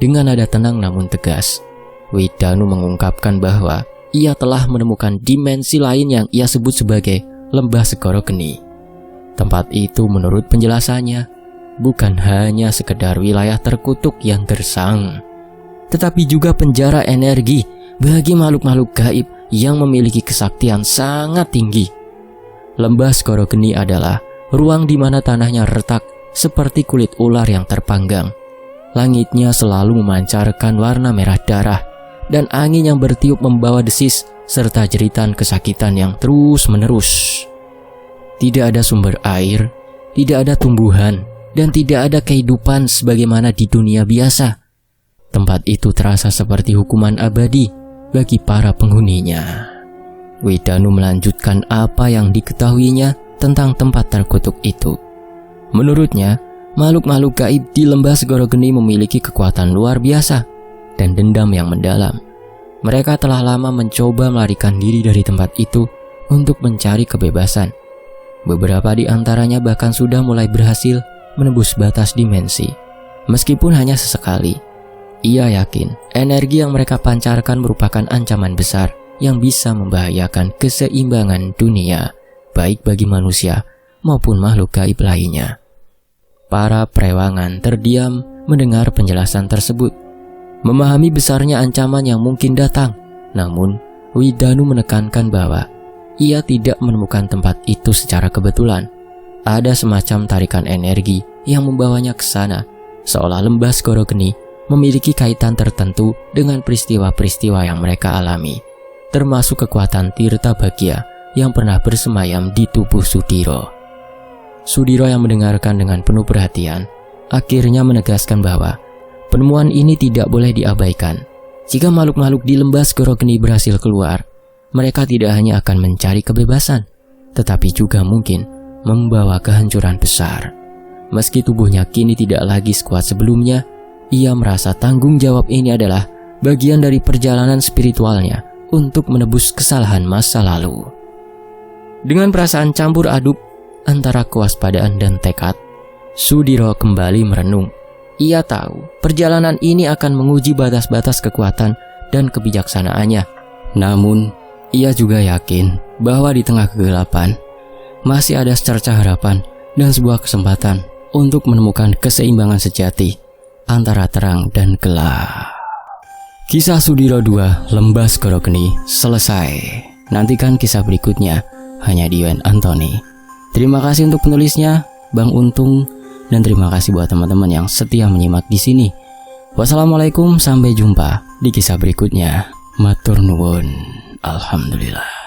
Dengan nada tenang namun tegas, Widanu mengungkapkan bahwa ia telah menemukan dimensi lain yang ia sebut sebagai Lembah Segoro Geni. Tempat itu menurut penjelasannya bukan hanya sekedar wilayah terkutuk yang gersang, tetapi juga penjara energi bagi makhluk-makhluk gaib yang memiliki kesaktian sangat tinggi. Lembah Segoro Geni adalah ruang di mana tanahnya retak seperti kulit ular yang terpanggang. Langitnya selalu memancarkan warna merah darah, dan angin yang bertiup membawa desis serta jeritan kesakitan yang terus-menerus. Tidak ada sumber air, tidak ada tumbuhan, dan tidak ada kehidupan sebagaimana di dunia biasa. Tempat itu terasa seperti hukuman abadi bagi para penghuninya. Widanu melanjutkan apa yang diketahuinya tentang tempat terkutuk itu. Menurutnya, makhluk-makhluk gaib di Lembah Segoro Geni memiliki kekuatan luar biasa dan dendam yang mendalam. Mereka telah lama mencoba melarikan diri dari tempat itu untuk mencari kebebasan. Beberapa di antaranya bahkan sudah mulai berhasil menembus batas dimensi. Meskipun hanya sesekali, ia yakin energi yang mereka pancarkan merupakan ancaman besar yang bisa membahayakan keseimbangan dunia, baik bagi manusia maupun makhluk gaib lainnya. Para perewangan terdiam mendengar penjelasan tersebut, memahami besarnya ancaman yang mungkin datang. Namun, Widanu menekankan bahwa ia tidak menemukan tempat itu secara kebetulan. Ada semacam tarikan energi yang membawanya ke sana, seolah Lembah Segoro Geni memiliki kaitan tertentu dengan peristiwa-peristiwa yang mereka alami, termasuk kekuatan Tirta Bagya yang pernah bersemayam di tubuh Sudiro. Sudiro yang mendengarkan dengan penuh perhatian, akhirnya menegaskan bahwa penemuan ini tidak boleh diabaikan. Jika makhluk-makhluk di Lembah Segoro Geni berhasil keluar, mereka tidak hanya akan mencari kebebasan, tetapi juga mungkin membawa kehancuran besar. Meski tubuhnya kini tidak lagi sekuat sebelumnya, ia merasa tanggung jawab ini adalah bagian dari perjalanan spiritualnya untuk menebus kesalahan masa lalu. Dengan perasaan campur aduk antara kewaspadaan dan tekad, Sudiro kembali merenung. Ia tahu perjalanan ini akan menguji batas-batas kekuatan dan kebijaksanaannya. Namun, ia juga yakin bahwa di tengah kegelapan masih ada secercah harapan dan sebuah kesempatan untuk menemukan keseimbangan sejati antara terang dan gelap. Kisah Sudiro 2 Lembah Segoro Geni selesai. Nantikan kisah berikutnya hanya di UN Anthony. Terima kasih untuk penulisnya, Bang Untung, dan terima kasih buat teman-teman yang setia menyimak di sini. Wassalamualaikum, sampai jumpa di kisah berikutnya. Matur nuwun. Alhamdulillah.